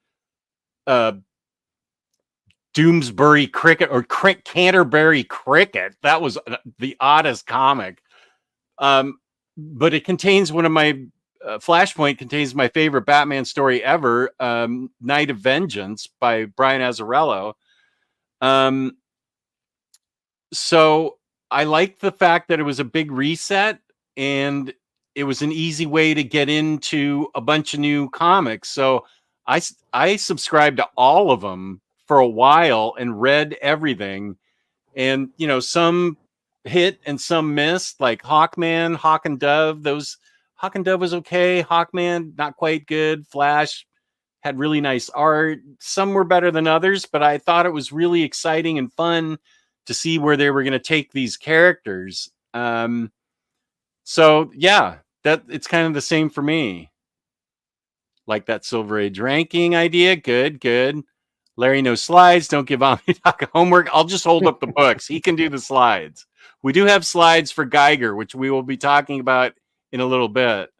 Doomsbury Cricket or Canterbury Cricket. That was the oddest comic. But it contains one of my Flashpoint contains my favorite Batman story ever, Night of Vengeance by Brian Azzarello. So I liked the fact that it was a big reset and it was an easy way to get into a bunch of new comics. So I subscribed to all of them for a while and read everything. And, you know, some hit and some missed, like Hawkman, Hawk and Dove. Hawk and Dove was okay. Hawkman, not quite good. Flash had really nice art. Some were better than others, but I thought it was really exciting and fun to see where they were going to take these characters. So yeah, that it's kind of the same for me. Like that Silver Age ranking idea. Good. Larry, no slides. Don't give Omnidog homework. I'll just hold up the books. He can do the slides. We do have slides for Geiger, which we will be talking about in a little bit.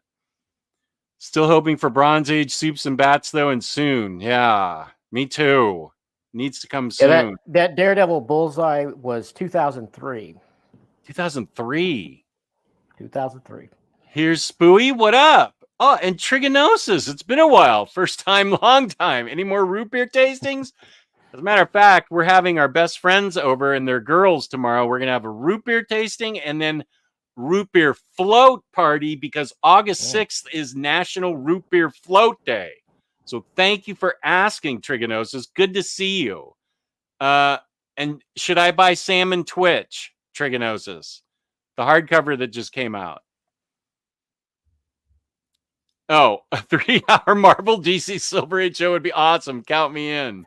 Still hoping for Bronze Age soups and bats, though, and soon. Yeah, me too. Needs to come soon. Yeah, that Daredevil Bullseye was 2003. 2003. 2003. Here's Spooey. What up? Oh, and Trigonosis. It's been a while. First time, long time. Any more root beer tastings? As a matter of fact, we're having our best friends over and their girls tomorrow. We're going to have a root beer tasting and then root beer float party because August 6th is National Root Beer Float Day. So thank you for asking, Trigonosis. Good to see you. And should I buy Salmon Twitch, Trigonosis? The hardcover that just came out. Oh, a 3-hour Marvel DC Silver Age show would be awesome. Count me in.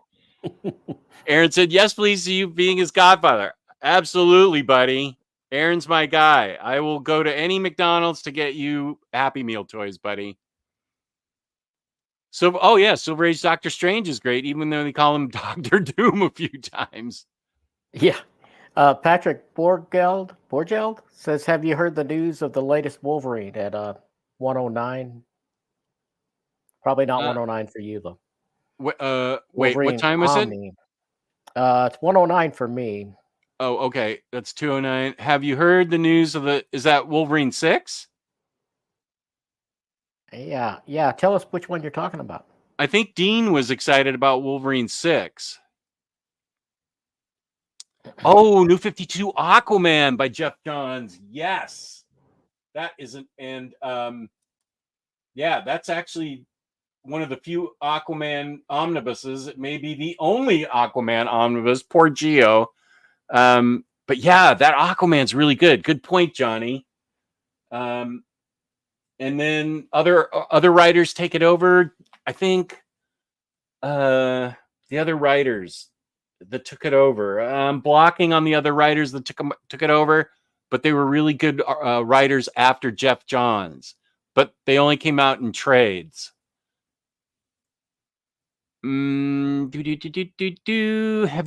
Aaron said, yes, please, to you being his godfather. Absolutely, buddy. Aaron's my guy. I will go to any McDonald's to get you Happy Meal toys, buddy. So, oh yeah, Silver Age Doctor Strange is great, even though they call him Doctor Doom a few times. Yeah. Patrick Borgeld says, have you heard the news of the latest Wolverine at 109? Probably not 109 for you, though. Wait, what time is it? It's 109 for me. Oh, okay. That's 209. Have you heard the news of is that Wolverine 6? Yeah. Tell us which one you're talking about. I think Dean was excited about Wolverine 6. Oh, New 52 Aquaman by Jeff Johns. Yes. That isn't, and yeah, that's actually one of the few Aquaman omnibuses. It may be the only Aquaman omnibus. Poor Geo. But yeah, that Aquaman's really good. Good point, Johnny. And then other writers take it over. I think the other writers that took it over. Blocking on the other writers that took it over, but they were really good writers after Jeff Johns. But they only came out in trades. Have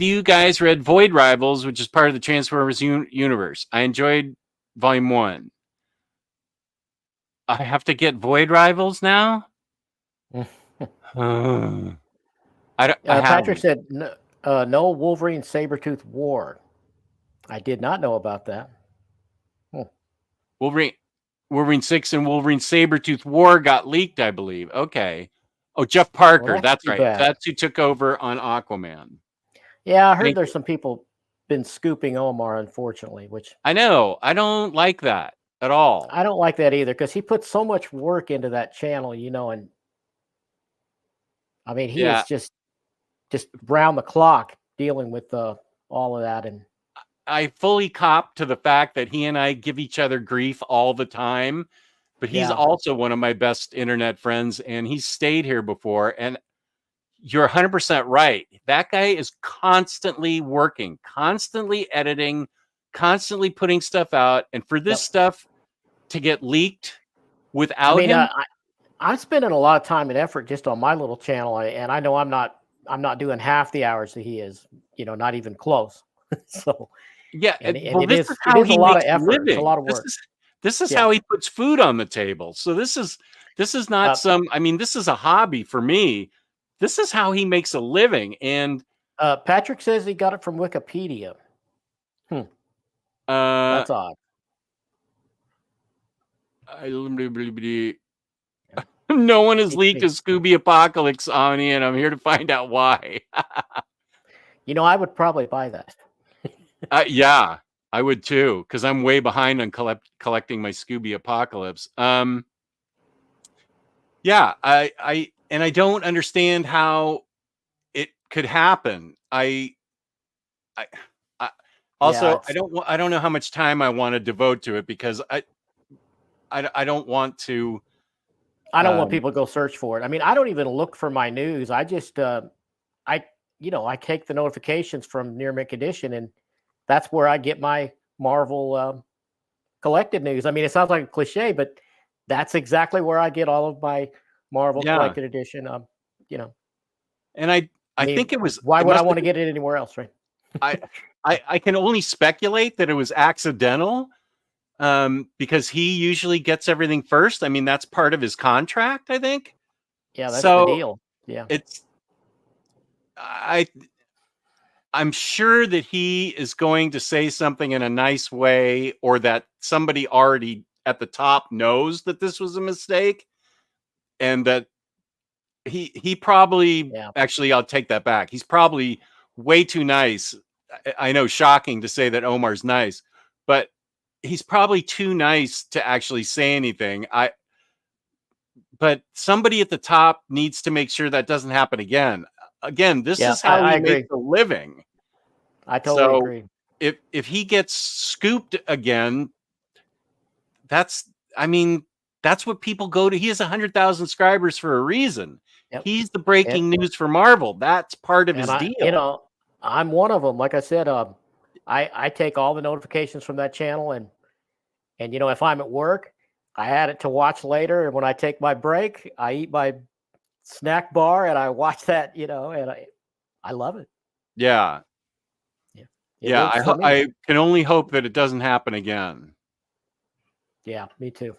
you guys read Void Rivals, which is part of the Transformers universe? I enjoyed Volume 1. I have to get Void Rivals now? Patrick said, no Wolverine Sabretooth War. I did not know about that. Wolverine 6 and Wolverine Sabretooth War got leaked, I believe. Okay. Oh, Jeff Parker. Well, that's right. Bad. That's who took over on Aquaman. Yeah, I heard there's some people been scooping Omar, unfortunately, which I know. I don't like that at all. I don't like that either because he put so much work into that channel, and I mean, he is just round the clock dealing with all of that. And I fully cop to the fact that he and I give each other grief all the time. But he's also one of my best internet friends, and he's stayed here before. And you're 100% right. That guy is constantly working, constantly editing, constantly putting stuff out. And for this stuff to get leaked without him, I'm spending a lot of time and effort just on my little channel, and I know I'm not doing half the hours that he is. Not even close. So yeah, and it is a lot of effort. It's a lot of work. This is how he puts food on the table. So this is not this is a hobby for me. This is how he makes a living. And Patrick says he got it from Wikipedia. That's odd. No one has leaked a Scooby Apocalypse on me, and I'm here to find out why. I would probably buy that. Yeah. I would too, because I'm way behind on collecting my Scooby Apocalypse. Yeah, I don't understand how it could happen. I don't know how much time I want to devote to it because I don't want to. I don't want people to go search for it. I mean, I don't even look for my news. I just I take the notifications from Near Mint Condition, and that's where I get my Marvel collected news. I mean, it sounds like a cliche, but that's exactly where I get all of my Marvel collected edition. And I think it was. Why it would I must want to have get it anywhere else, right? I can only speculate that it was accidental, because he usually gets everything first. I mean, that's part of his contract, I think. Yeah, that's the So deal. Yeah. I'm sure that he is going to say something in a nice way, or that somebody already at the top knows that this was a mistake, and that he probably, actually, I'll take that back. He's probably way too nice. I know, shocking to say that Omar's nice, but he's probably too nice to actually say anything. But somebody at the top needs to make sure that doesn't happen again. Again, this is how I he agree. makes a living. I totally agree. If he gets scooped again, that's what people go to. He has 100,000 subscribers for a reason. Yep. He's the breaking news for Marvel. That's part of his deal. You know, I'm one of them. Like I said, I take all the notifications from that channel, and you know, if I'm at work, I add it to watch later, and when I take my break, I eat my snack bar and I watch that. You know, and I love it. Yeah. Yeah. I can only hope that it doesn't happen again. Yeah, me too.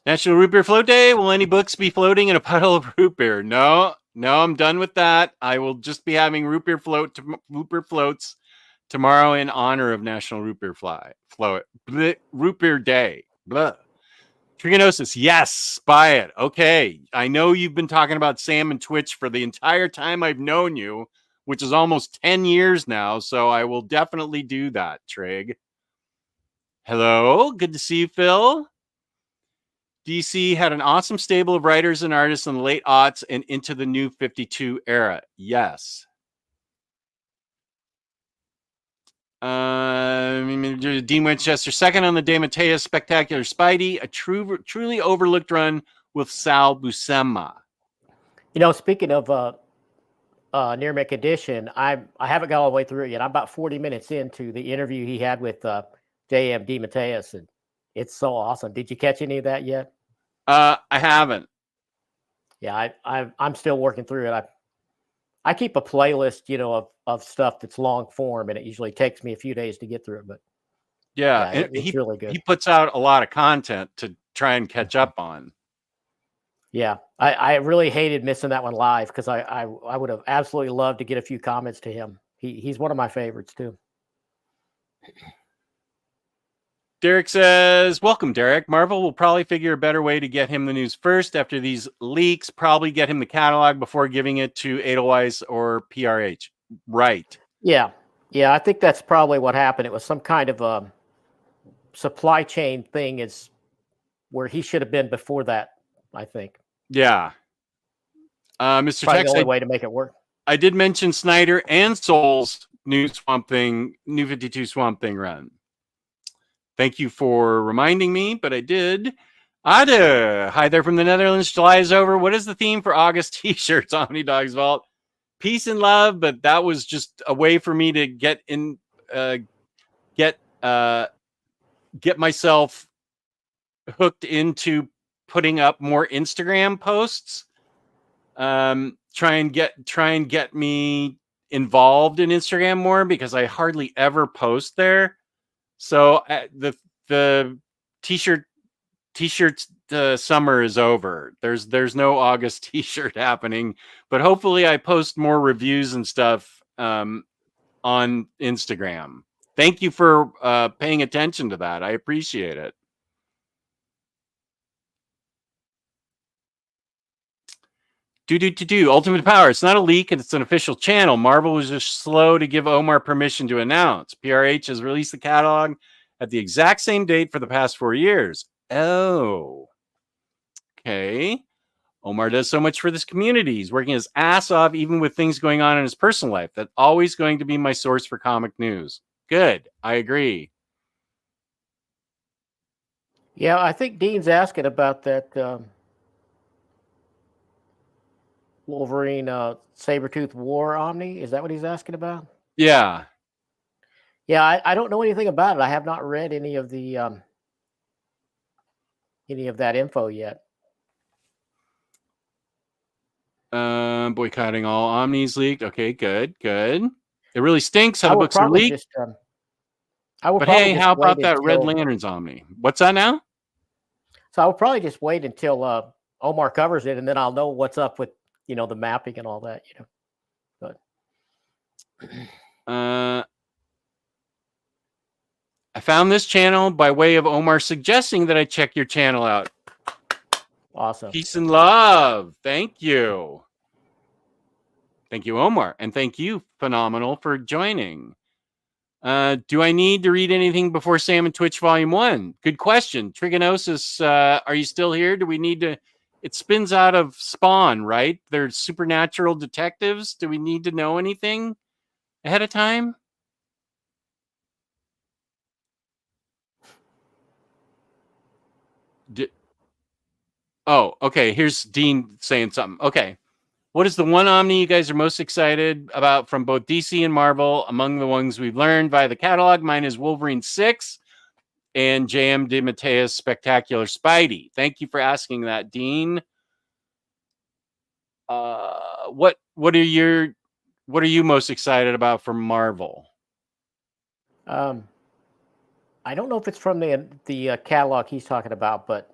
National Root Beer Float Day. Will any books be floating in a puddle of root beer? No, I'm done with that. I will just be having root beer floats tomorrow in honor of National Root Beer Root Beer Day. Blah. Trigonosis. Yes, buy it. Okay. I know you've been talking about Sam and Twitch for the entire time I've known you, which is almost 10 years now. So I will definitely do that, Trig. Hello. Good to see you, Phil. DC had an awesome stable of writers and artists in the late aughts and into the new 52 era. Yes. Dean Winchester, second on the DeMatteis Spectacular Spidey, a truly overlooked run with Sal Buscema. You know, speaking of Near Make Edition, I haven't got all the way through it yet. I'm about 40 minutes into the interview he had with J.M. DeMatteis, and it's so awesome. Did you catch any of that yet? I haven't. Yeah, I'm still working through it. I keep a playlist, you know, of stuff that's long form, and it usually takes me a few days to get through it. But yeah, it's really good. He puts out a lot of content to try and catch up on. Yeah, I really hated missing that one live, because I would have absolutely loved to get a few comments to him. He's one of my favorites too. Derek says, welcome, Derek. Marvel will probably figure a better way to get him the news first after these leaks, probably get him the catalog before giving it to Edelweiss or PRH. Right. Yeah. I think that's probably what happened. It was some kind of a supply chain thing, is where he should have been before that, I think. Yeah. Mr. Probably Tex, the only way to make it work. I did mention Snyder and Soule's new 52 Swamp Thing run. Thank you for reminding me, but I did. Ada, hi there from the Netherlands. July is over. What is the theme for August t-shirts? Omnidog's Vault. Peace and love, but that was just a way for me to get myself hooked into putting up more Instagram posts. Try and get me involved in Instagram more, because I hardly ever post there. So the t-shirts summer is over. There's no August t-shirt happening, but hopefully I post more reviews and stuff on Instagram. Thank you for paying attention to that. I appreciate it. Ultimate Power. It's not a leak, and it's an official channel. Marvel was just slow to give Omar permission to announce. PRH has released the catalog at the exact same date for the past 4 years. Oh. Okay. Omar does so much for this community. He's working his ass off, even with things going on in his personal life. That's always going to be my source for comic news. Good. I agree. Yeah, I think Dean's asking about that Wolverine Sabretooth War Omni. Is that what he's asking about? Yeah. Yeah, I don't know anything about it. I have not read any of that info yet. Boycotting all Omnis leaked. Okay, good. It really stinks how I the will books are probably leaked. just I will But probably hey, just how wait about that Red until Lanterns Omni? What's that now? so I will probably just wait until Omar covers it, and then I'll know what's up with the mapping and all that. But I found this channel by way of Omar suggesting that I check your channel out. awesome. Peace and love. Thank you. Thank you, Omar. And thank you, Phenomenal, for joining. Do I need to read anything before Sam and Twitch Volume 1? Good question. Trigonosis, are you still here? Do we need to... It spins out of Spawn, right? They're supernatural detectives. Do we need to know anything ahead of time? Oh, okay. Here's Dean saying something. Okay. What is the one Omni you guys are most excited about from both DC and Marvel? Among the ones we've learned via the catalog, mine is Wolverine 6 and J.M. DeMatteis' Spectacular Spidey. Thank you for asking that, Dean. What are you most excited about from Marvel? I don't know if it's from the catalog he's talking about, but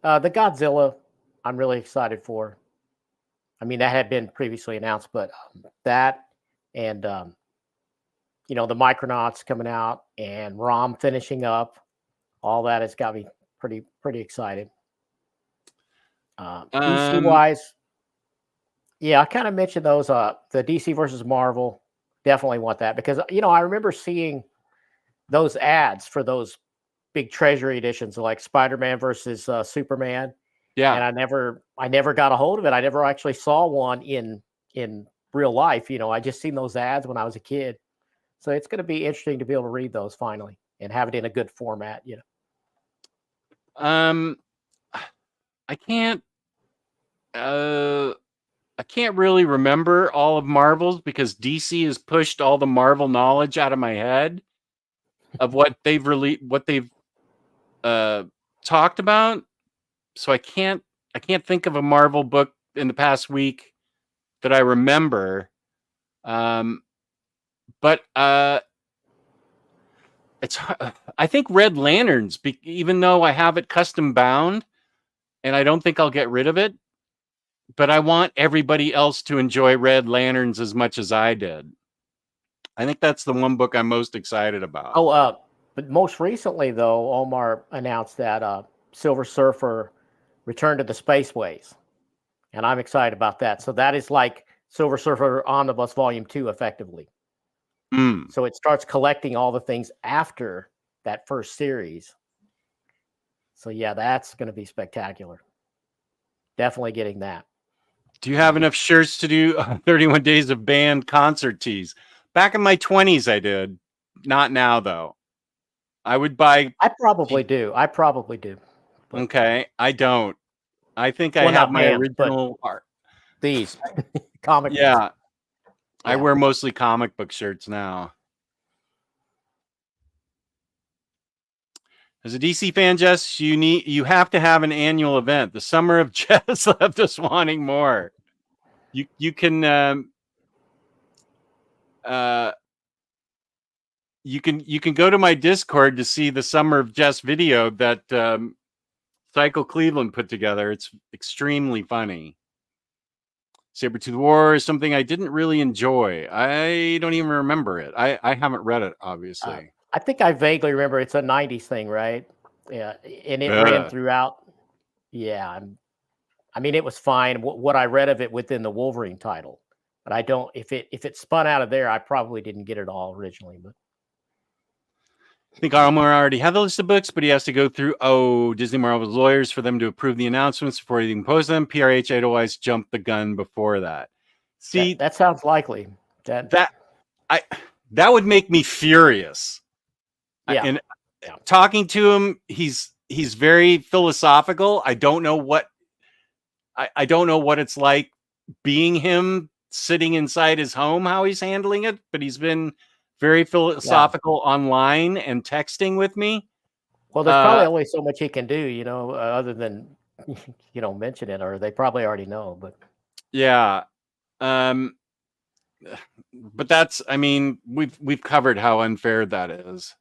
the Godzilla I'm really excited for. I mean, that had been previously announced, but that and the Micronauts coming out and ROM finishing up, all that has got me pretty excited. DC wise, yeah, I kind of mentioned those. The DC versus Marvel, definitely want that because I remember seeing those ads for those big treasury editions like Spider-Man versus Superman. Yeah. And I never got a hold of it. I never actually saw one in real life. I just seen those ads when I was a kid. So it's going to be interesting to be able to read those finally and have it in a good format. I can't really remember all of Marvel's because DC has pushed all the Marvel knowledge out of my head of what they've talked about. So I can't think of a Marvel book in the past week that I remember. But I think Red Lanterns, even though I have it custom bound and I don't think I'll get rid of it, but I want everybody else to enjoy Red Lanterns as much as I did. I think that's the one book I'm most excited about. Oh, but most recently though, Omar announced that Silver Surfer returned to the Spaceways, and I'm excited about that. So that is like Silver Surfer Omnibus Volume 2, effectively. So it starts collecting all the things after that first series. So yeah, that's going to be spectacular. Definitely getting that. Do you have enough shirts to do 31 days of band concert tees? Back in my 20s, I did. Not now, though. I would buy... I probably do. But... Okay, I don't. I think I have my original art. These comic books. Yeah. I wear mostly comic book shirts now. As a DC fan, Jess, you have to have an annual event. The summer of Jess left us wanting more. You can go to my Discord to see the Summer of Jess video that Cycle Cleveland put together. It's extremely funny. Sabretooth War is something I didn't really enjoy. I don't even remember it. I haven't read it, obviously. I think I vaguely remember it's a 90s thing, right? Yeah, and it ran throughout. Yeah, I mean, it was fine. What I read of it within the Wolverine title, but I don't. If it spun out of there, I probably didn't get it all originally. But I think Omar already had the list of books, but he has to go through Disney Marvel's lawyers for them to approve the announcements before he can post them. PRH otherwise jumped the gun before that. See, that sounds likely. That would make me furious. Yeah. And talking to him, he's very philosophical. I don't know what it's like being him sitting inside his home, how he's handling it, but he's been very philosophical online and texting with me. Well, there's probably only so much he can do, other than mention it, or they probably already know. But Yeah. But that's, I mean, we've covered how unfair that is.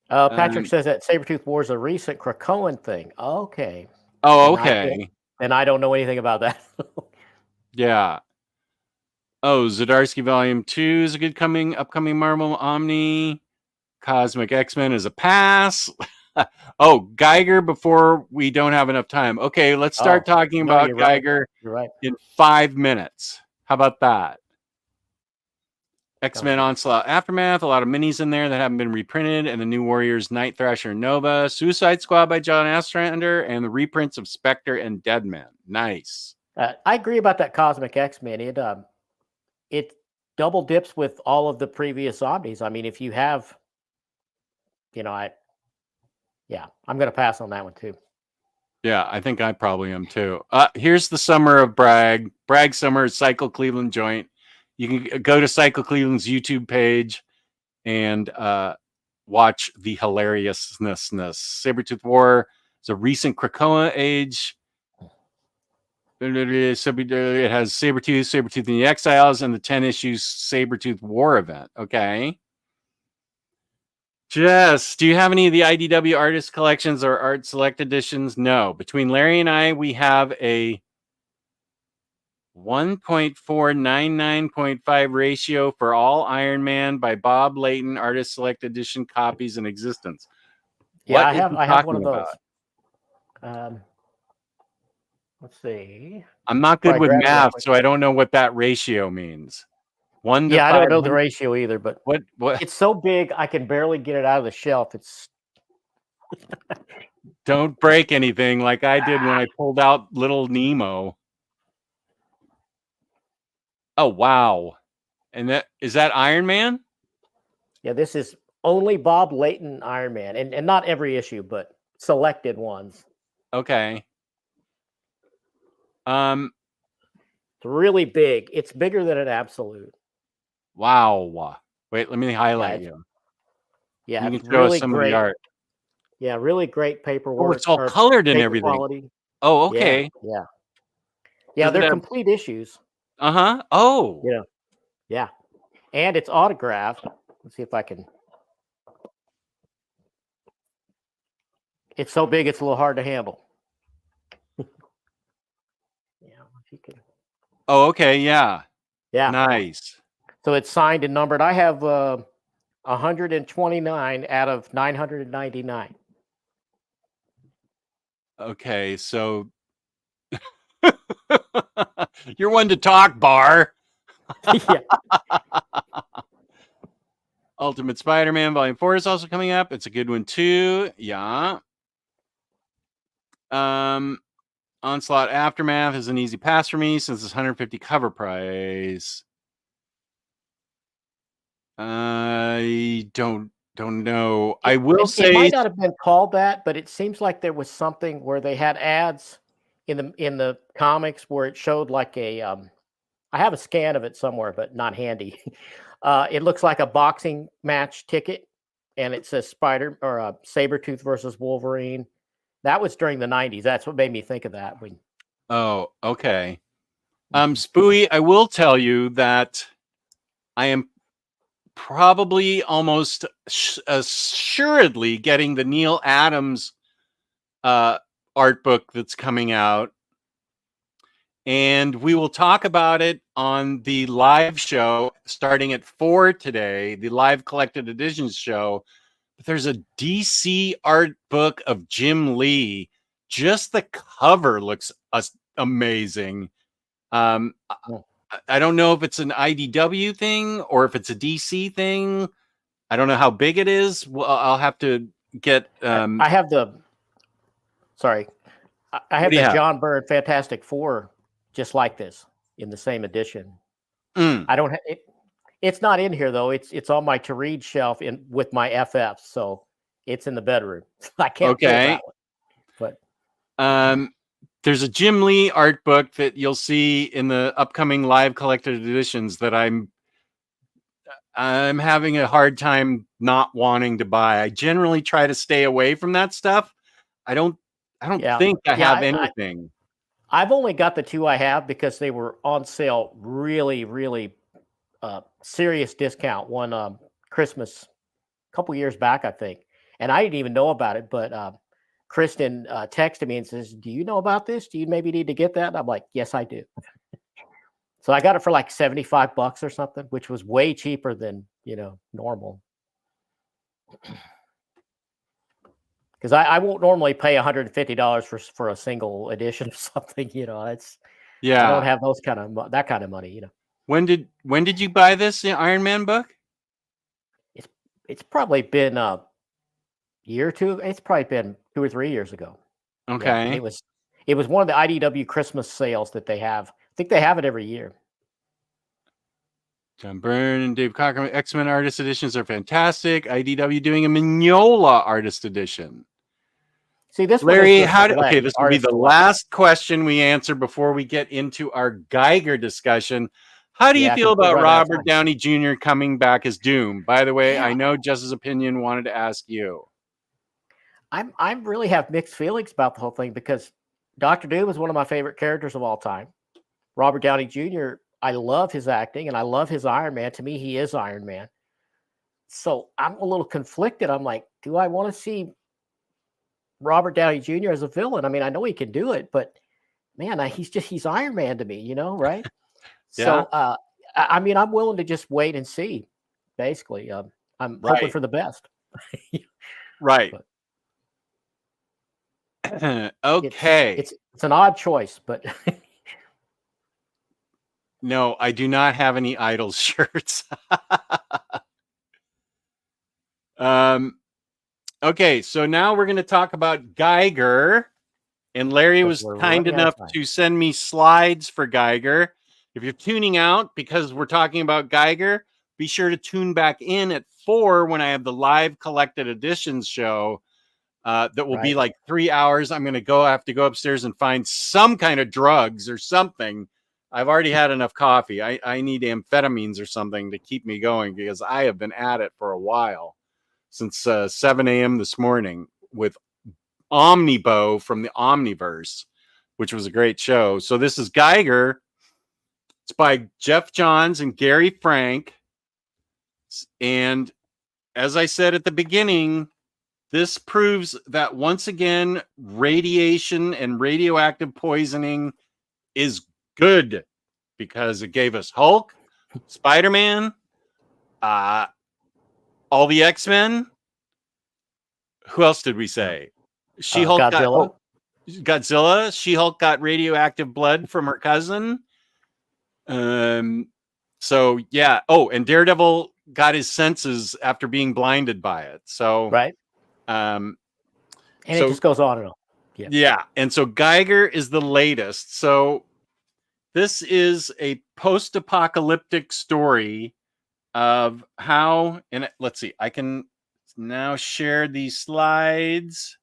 Patrick says that Sabretooth War is a recent Krakoan thing. Okay. Oh, okay. And I don't know anything about that. Yeah. Oh, Zdarsky Volume 2 is a good upcoming Marvel Omni. Cosmic X-Men is a pass. Oh, Geiger before we don't have enough time. Okay, let's start talking about Geiger in 5 minutes. How about that? X-Men Onslaught Aftermath, a lot of minis in there that haven't been reprinted, and the New Warriors Night Thrasher Nova, Suicide Squad by John Ostrander, and the reprints of Spectre and Deadman. Nice. I agree about that Cosmic X-Men. It double dips with all of the previous Omnis. I mean, if you have, I'm going to pass on that one too. Yeah, I think I probably am too. Here's the summer of Bragg. Bragg Summer is Cycle Cleveland joint. You can go to Cycle Cleveland's YouTube page and watch the hilariousness. Sabretooth War is a recent Krakoa age. It has Sabretooth and the Exiles, and the 10 issues Sabretooth War event. Okay. Jess, do you have any of the IDW artist collections or art select editions? No. Between Larry and I, we have a 1.499.5 ratio for all Iron Man by Bob Layton artist select edition copies in existence. Yeah, I have one of those. Let's see. I'm not good with math, so I don't know what that ratio means. 1 to 500? I don't know the ratio either, but what? It's so big I can barely get it out of the shelf. It's don't break anything like I did when I pulled out Little Nemo. Oh wow. And is that Iron Man? Yeah, this is only Bob Layton Iron Man, and not every issue, but selected ones. Okay. It's really big. It's bigger than an absolute. Wow. Wait, let me highlight you. Yeah, you can show really us some great. of the art. Yeah, really great paperwork. Oh, it's all colored and everything. Quality. Oh, okay. Yeah, they're complete issues. Oh. Yeah. And it's autographed. Let's see if I can. It's so big, it's a little hard to handle. If you can. Oh, okay. Yeah. Nice. So it's signed and numbered. I have 129 out of 999. Okay, so you're one to talk, Bar. Yeah. Ultimate Spider-Man Volume 4 is also coming up. It's a good one too. Yeah. Onslaught Aftermath is an easy pass for me since it's 150 cover price. I don't know. I will say it might not have been called that, but it seems like there was something where they had ads in the comics where it showed like a I have a scan of it somewhere, but not handy. It looks like a boxing match ticket, and it says Sabretooth versus Wolverine. That was during the 90s. That's what made me think of that. Oh, okay. Spooey, I will tell you that I am probably almost assuredly getting the Neil Adams art book that's coming out. And we will talk about it on the live show starting at 4 today, the live collected editions show. But there's a DC art book of Jim Lee. Just the cover looks amazing. I don't know if it's an IDW thing or if it's a DC thing. I don't know how big it is. Well, I'll have to get. I have the. Sorry, I have the John Byrne Fantastic Four, just like this in the same edition. I don't have it. It's not in here though. It's on my to read shelf with my FFs, so it's in the bedroom. I can't pull that one. But there's a Jim Lee art book that you'll see in the upcoming live collected editions that I'm having a hard time not wanting to buy. I generally try to stay away from that stuff. I don't think I have anything. I've only got the 2 I have because they were on sale really, really serious discount one Christmas a couple years back, I think. And I didn't even know about it, but Kristen texted me and says, "Do you know about this? Do you maybe need to get that?" And I'm like, "Yes, I do." So I got it for like $75 or something, which was way cheaper than, normal. Because I won't normally pay $150 for a single edition of something, it's I don't have that kind of money. When did you buy this Iron Man book? It's probably been a year or two. It's probably been 2 or 3 years ago. Okay. Yeah, it was one of the IDW Christmas sales that they have. I think they have it every year. John Byrne and Dave Cockrum X-Men Artist Editions are fantastic. IDW doing a Mignola Artist Edition. See, this Larry, one this will be the last question we answer before we get into our Geiger discussion. How do you feel about Robert Downey Jr. coming back as Doom? By the way, I know Jess's opinion wanted to ask you. I really have mixed feelings about the whole thing because Dr. Doom is one of my favorite characters of all time. Robert Downey Jr., I love his acting and I love his Iron Man. To me, he is Iron Man. So I'm a little conflicted. I'm like, do I want to see Robert Downey Jr. as a villain? I mean, I know he can do it, but man, he's Iron Man to me, right? Yeah. So, I mean, I'm willing to just wait and see, basically. I'm hoping for the best. Right. Okay. It's an odd choice, but no, I do not have any Idols shirts. Okay, so now we're going to talk about Geiger. And Larry was kind enough to send me slides for Geiger. If you're tuning out because we're talking about Geiger, be sure to tune back in at 4 when I have the live collected editions show. That will be like 3 hours. I'm going to have to go upstairs and find some kind of drugs or something. I've already had enough coffee. I need amphetamines or something to keep me going because I have been at it for a while, since 7 a.m. this morning with Omnibus from the Omniverse, which was a great show. So this is Geiger. It's by Jeff Johns and Gary Frank. And as I said at the beginning, this proves that once again, radiation and radioactive poisoning is good because it gave us Hulk, Spider-Man, all the X-Men. Who else did we say? She-Hulk Godzilla. Godzilla. She-Hulk got radioactive blood from her cousin. So yeah. Oh, and Daredevil got his senses after being blinded by it. So right. And it just goes on and on. Yeah. And so Geiger is the latest. So this is a post-apocalyptic story of how, and let's see, I can now share these slides.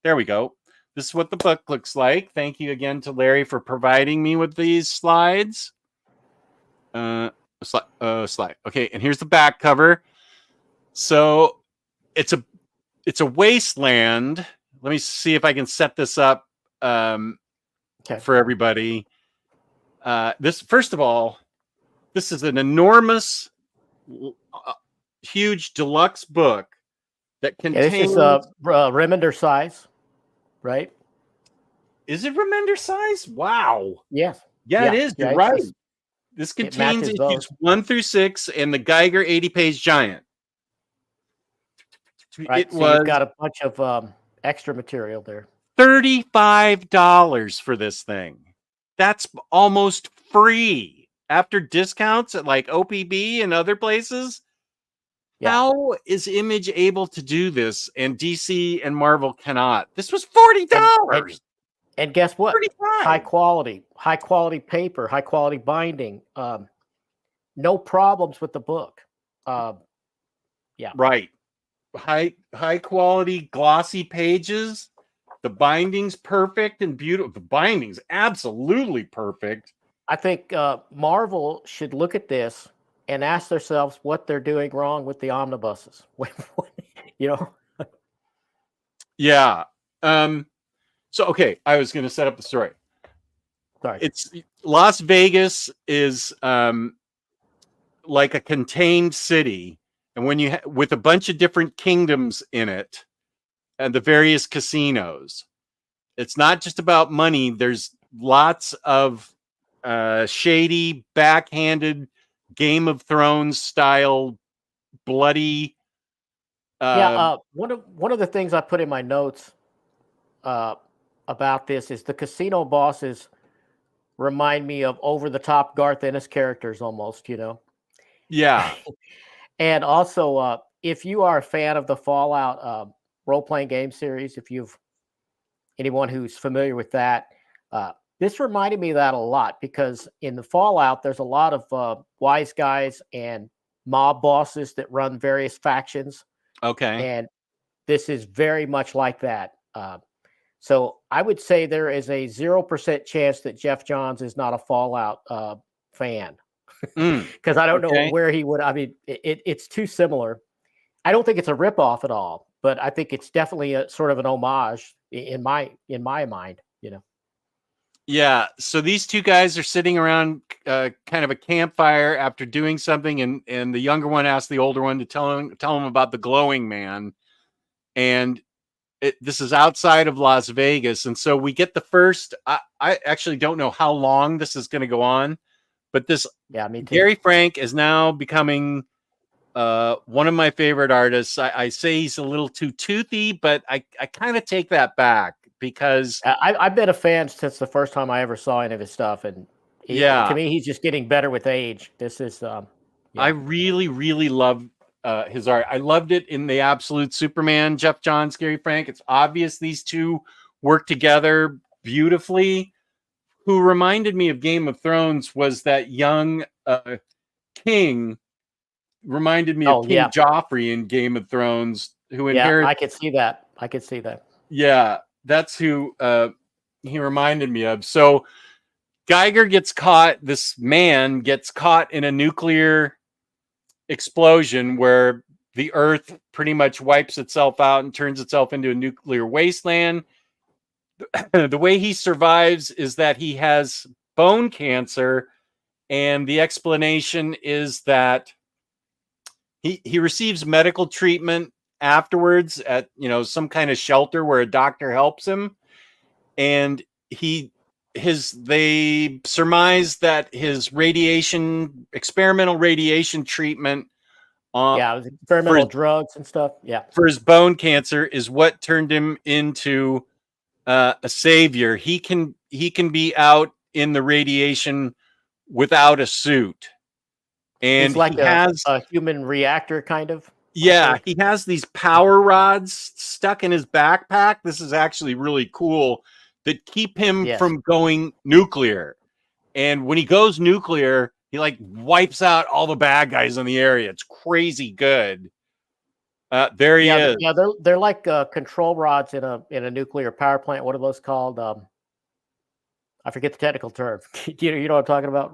There we go. This is what the book looks like. Thank you again to Larry for providing me with these slides. Slide. Okay, and here's the back cover. So it's a wasteland. Let me see if I can set this up for everybody. This, first of all, this is an enormous, huge deluxe book that contains. This is Remender size, right? Is it Remender size? Wow. Yes. Yeah, it is. You're right. This contains issues 1 through 6 and the Geiger 80-page giant. Right. You've got a bunch of extra material there. $35 for this thing. That's almost free after discounts at like OPB and other places. Yeah. How is Image able to do this and DC and Marvel cannot? This was $40. And guess what? High quality paper, high quality binding. No problems with the book. Yeah. Right. High quality glossy pages. The binding's perfect and beautiful. The binding's absolutely perfect. I think Marvel should look at this and ask themselves what they're doing wrong with the omnibuses. Yeah. So, okay, I was going to set up the story. Sorry. It's Las Vegas is like a contained city, and when you with a bunch of different kingdoms in it, and the various casinos. It's not just about money. There's lots of shady, backhanded, Game of Thrones style, bloody. One of the things I put in my notes about this is the casino bosses remind me of over the top Garth Ennis characters almost, Yeah. And also, if you are a fan of the Fallout role playing game series, if you've anyone who's familiar with that, this reminded me of that a lot because in the Fallout, there's a lot of wise guys and mob bosses that run various factions. Okay. And this is very much like that. So I would say there is a 0% chance that Jeff Johns is not a Fallout fan because I don't know where he would. I mean, it's too similar. I don't think it's a ripoff at all, but I think it's definitely a sort of an homage in my mind. Yeah. So these two guys are sitting around kind of a campfire after doing something, and the younger one asks the older one to tell him about the glowing man, and this is outside of Las Vegas, and so we get the first. I actually don't know how long this is going to go on, but this me too. Gary Frank is now becoming one of my favorite artists. I say he's a little too toothy, but I kind of take that back because I've been a fan since the first time I ever saw any of his stuff, and to me, he's just getting better with age. This is I really, really love his art. I loved it in the Absolute Superman, Jeff Johns, Gary Frank. It's obvious these two work together beautifully. Who reminded me of Game of Thrones was that young king. Reminded me of King Joffrey in Game of Thrones, who inherited. I could see that. Yeah, that's who he reminded me of. So Geiger gets caught. This man gets caught in a nuclear explosion where the Earth pretty much wipes itself out and turns itself into a nuclear wasteland. The way he survives is that he has bone cancer, and the explanation is that he receives medical treatment afterwards at some kind of shelter where a doctor helps him, and they surmise that his experimental radiation treatment experimental drugs and stuff for his bone cancer is what turned him into a savior. He can be out in the radiation without a suit, and he's like he has a human reactor kind of. Yeah, he has these power rods stuck in his backpack. This is actually really cool, that keep him from going nuclear. And when he goes nuclear, he like wipes out all the bad guys in the area. It's crazy good. There he is. Yeah, they're like control rods in a nuclear power plant. What are those called? I forget the technical term. you know what I'm talking about?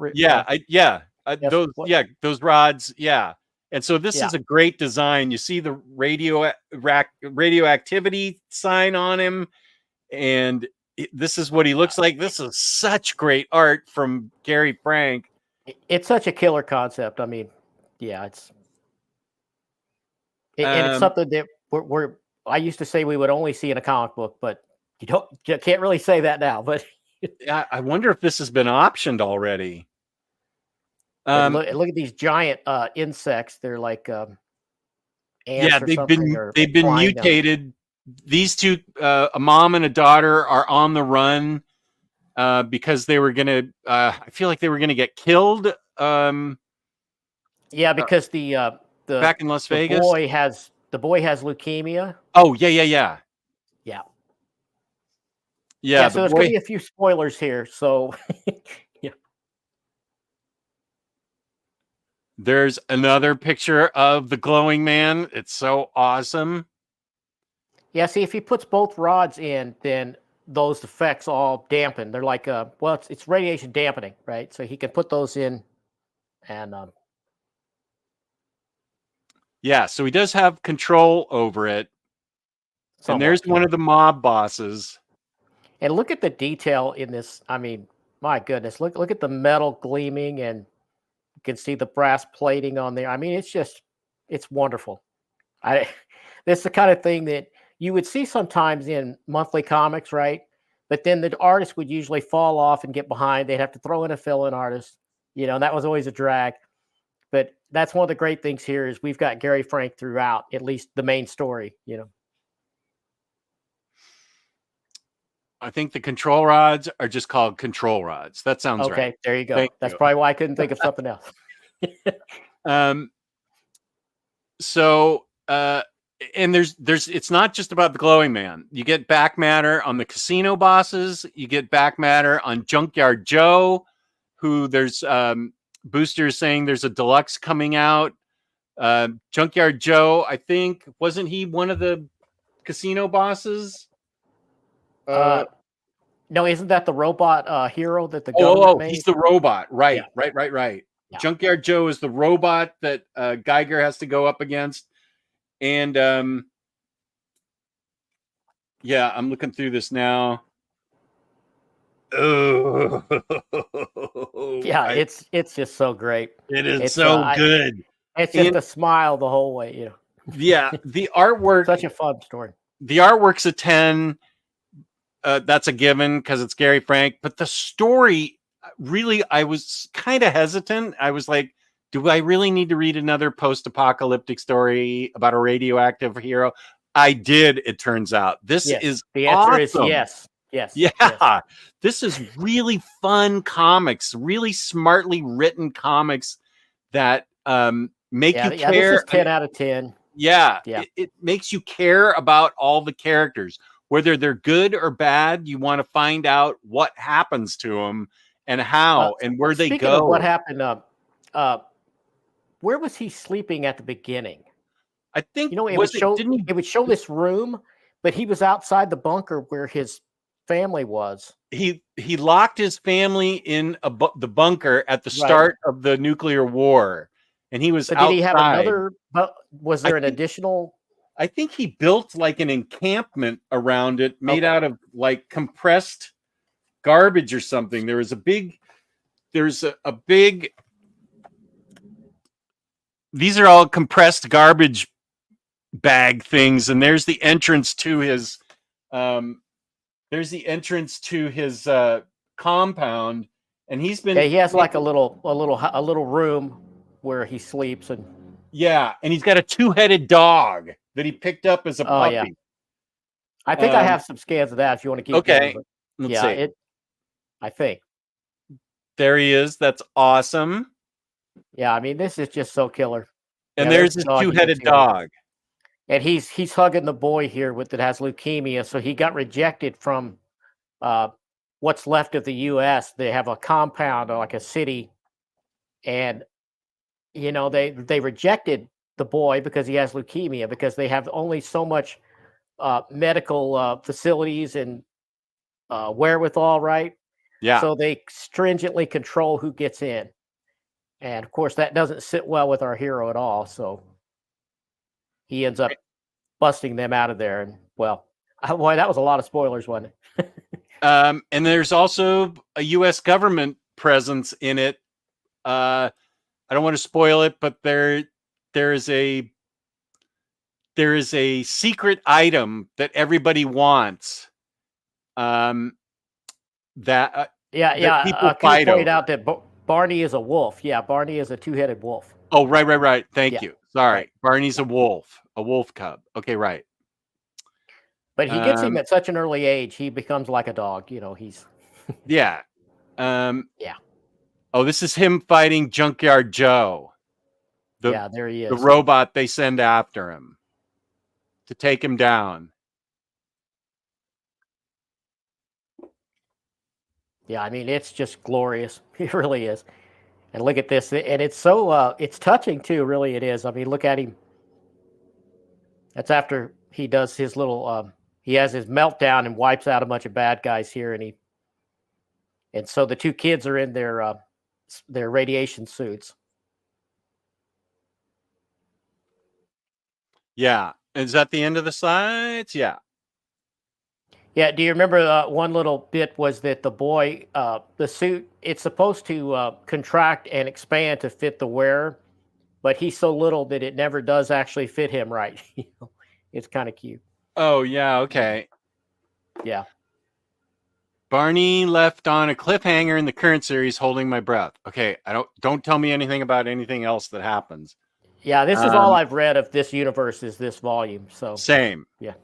Those rods. Yeah. And so this is a great design. You see the radioactivity sign on him, and this is what he looks like. This is such great art from Gary Frank. It's such a killer concept. I mean, it's and it's something that I used to say we would only see in a comic book, but you can't really say that now. But I wonder if this has been optioned already. Look at these giant insects. They're like ants they've been mutated. These two, a mom and a daughter, are on the run because they were gonna. I feel like they were gonna get killed. Because the back in Las Vegas, the boy has leukemia. Oh yeah. So there's gonna be a few spoilers here. So There's another picture of the glowing man. It's so awesome. Yeah, see, if he puts both rods in, then those effects all dampen. They're like, it's radiation dampening, right? So he can put those in, and so he does have control over it. And there's one of the mob bosses. And look at the detail in this. I mean, my goodness, look at the metal gleaming, and you can see the brass plating on there. I mean, it's wonderful. This is the kind of thing that you would see sometimes in monthly comics, right? But then the artist would usually fall off and get behind. They'd have to throw in a fill-in artist, and that was always a drag. But that's one of the great things here is we've got Gary Frank throughout, at least the main story, I think the control rods are just called control rods. That sounds right. Okay, there you go. Thank That's you. probably why I couldn't think of something else. And it's not just about the glowing man. You get back matter on the casino bosses. You get back matter on Junkyard Joe, who there's boosters saying there's a deluxe coming out. Junkyard Joe, I think, wasn't he one of the casino bosses? No, isn't that the robot hero that the government made? He's the robot. Right, Yeah. right. Yeah. Junkyard Joe is the robot that Geiger has to go up against. And I'm looking through this now. Oh, yeah, it's just so great. It is It's, so good. It's just a smile the whole way, Yeah, the artwork. Such a fun story. The artwork's a 10. That's a given because it's Gary Frank. But the story, really, I was kind of hesitant. I was like, do I really need to read another post-apocalyptic story about a radioactive hero? I did, it turns out. This is the answer awesome. is yes. Yes. Yeah. Yes. This is really fun comics, really smartly written comics that make you care. This is 10 out of 10. Yeah. It makes you care about all the characters. Whether they're good or bad, you want to find out what happens to them and how and where they go. Of what happened, where was he sleeping at the beginning? I think it would show this room, but he was outside the bunker where his family was. He locked his family in the bunker at the start of the nuclear war, and he was outside. Did he have another? Was there an additional? I think he built like an encampment around it, made out of like compressed garbage or something. There's a big. These are all compressed garbage bag things, and there's the entrance to his. There's the entrance to his compound, and he's been. Yeah, he has like a little room where he sleeps, and and he's got a 2-headed dog that he picked up as a puppy. Yeah. I think I have some scans of that if you want to keep. Okay, going, let's see. I think there he is. That's awesome. Yeah, I mean, this is just so killer. And there's his 2-headed dog. And he's hugging the boy here that has leukemia. So he got rejected from what's left of the U.S. They have a compound, or like a city, and they rejected the boy because he has leukemia, because they have only so much medical facilities and wherewithal, right? Yeah. So they stringently control who gets in. And of course, that doesn't sit well with our hero at all. So he ends up busting them out of there. And boy, that was a lot of spoilers, wasn't it? And there's also a U.S. government presence in it. I don't want to spoil it, but there is a secret item that everybody wants. That people fight over. Out that Barney is a wolf. Yeah, Barney is a 2-headed wolf. Oh, right. Thank you. Sorry. Right. Barney's a wolf cub. Okay, right. But he gets him at such an early age, he becomes like a dog. He's... Yeah. Oh, this is him fighting Junkyard Joe. There he is. The robot they send after him to take him down. Yeah, I mean, it's just glorious. It really is. And look at this. And it's so, it's touching too, really it is. I mean, look at him. That's after he does his little, he has his meltdown and wipes out a bunch of bad guys here. And so the two kids are in their radiation suits. Yeah. Is that the end of the slides? Yeah. Yeah, do you remember one little bit was that the boy, the suit, it's supposed to contract and expand to fit the wearer, but he's so little that it never does actually fit him right. It's kind of cute. Oh, yeah, okay. Yeah. Barney left on a cliffhanger in the current series, holding my breath. Okay, don't tell me anything about anything else that happens. Yeah, this is all I've read of this universe is this volume. So same. Yeah.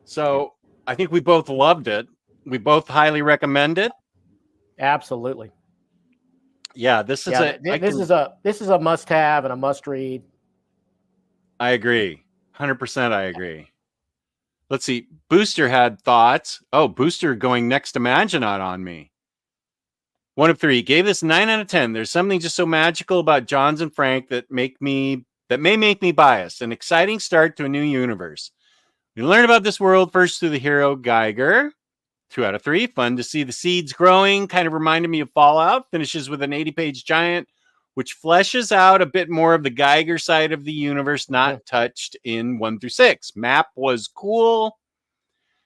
So I think we both loved it. We both highly recommend it. Absolutely. Yeah, this is this is a must-have and a must-read. I agree. 100% I agree. Let's see. Booster had thoughts. Oh, Booster going next to Maginaut on me. 1 of 3. Gave this 9 out of 10. There's something just so magical about Johns and Frank that may make me biased. An exciting start to a new universe. We learn about this world first through the hero Geiger. 2 out of 3. Fun to see the seeds growing. Kind of reminded me of Fallout. Finishes with an 80-page giant, which fleshes out a bit more of the Geiger side of the universe not touched in 1 through 6. Map was cool.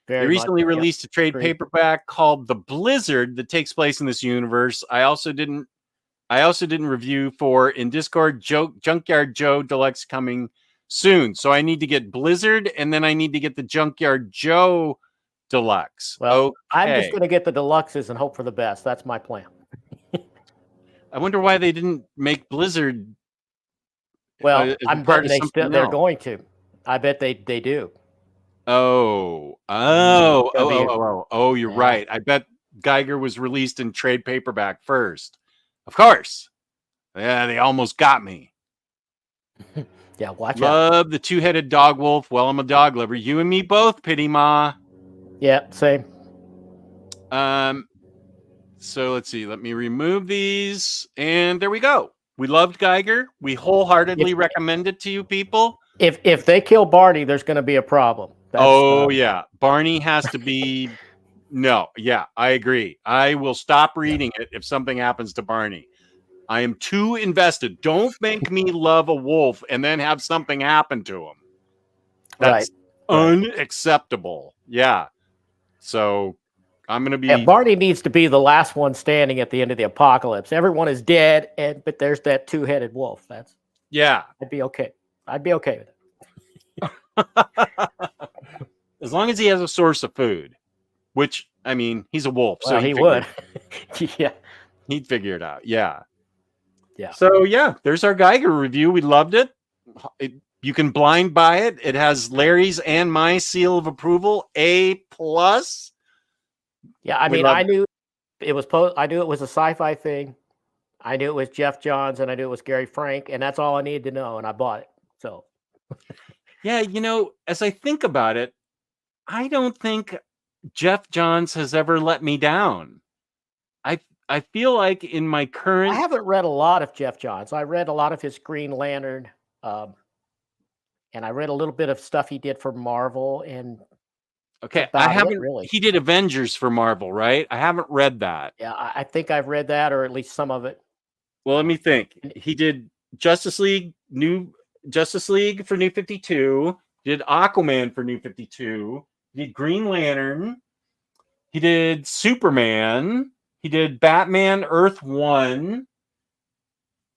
They recently released a trade paperback called The Blizzard that takes place in this universe. I also didn't review for in Discord. Junkyard Joe Deluxe coming soon. So I need to get Blizzard and then I need to get the Junkyard Joe Deluxe. Well, okay. I'm just going to get the deluxes and hope for the best. That's my plan. I wonder why they didn't make Blizzard. Well, I'm betting they're going to. I bet they do. Oh, you're right. I bet Geiger was released in trade paperback first. Of course. Yeah, they almost got me. Yeah, watch out. Love the 2-headed dog wolf. Well, I'm a dog lover. You and me both, Pity Ma. Yeah, same. So let's see. Let me remove these. And there we go. We loved Geiger. We wholeheartedly recommend it to you people. If they kill Barney, there's going to be a problem. Yeah. Barney has to be... No, yeah, I agree. I will stop reading it if something happens to Barney. I am too invested. Don't make me love a wolf and then have something happen to him. That's unacceptable. Yeah. So I'm going to be... Barney needs to be the last one standing at the end of the apocalypse. Everyone is dead, but there's that 2-headed wolf. Yeah. I'd be okay. I'd be okay with it. As long as he has a source of food, which, I mean, he's a wolf. Well, so he would. Yeah. He'd figure it out. Yeah. Yeah. So, yeah, there's our Geiger review. We loved it. You can blind buy it. It has Larry's and my seal of approval, A+. Yeah, I mean, I knew it was I knew it was a sci-fi thing. I knew it was Jeff Johns and I knew it was Gary Frank, and that's all I needed to know, and I bought it. So yeah, as I think about it, I don't think Jeff Johns has ever let me down. I feel like in my current... I haven't read a lot of Jeff Johns. I read a lot of his Green Lantern, and I read a little bit of stuff he did for Marvel. And I haven't really. He did Avengers for Marvel, right? I haven't read that. Yeah, I think I've read that, or at least some of it. Well, let me think. He did Justice League for New 52. He did Aquaman for New 52. He did Green Lantern. He did Superman. He did Batman Earth 1.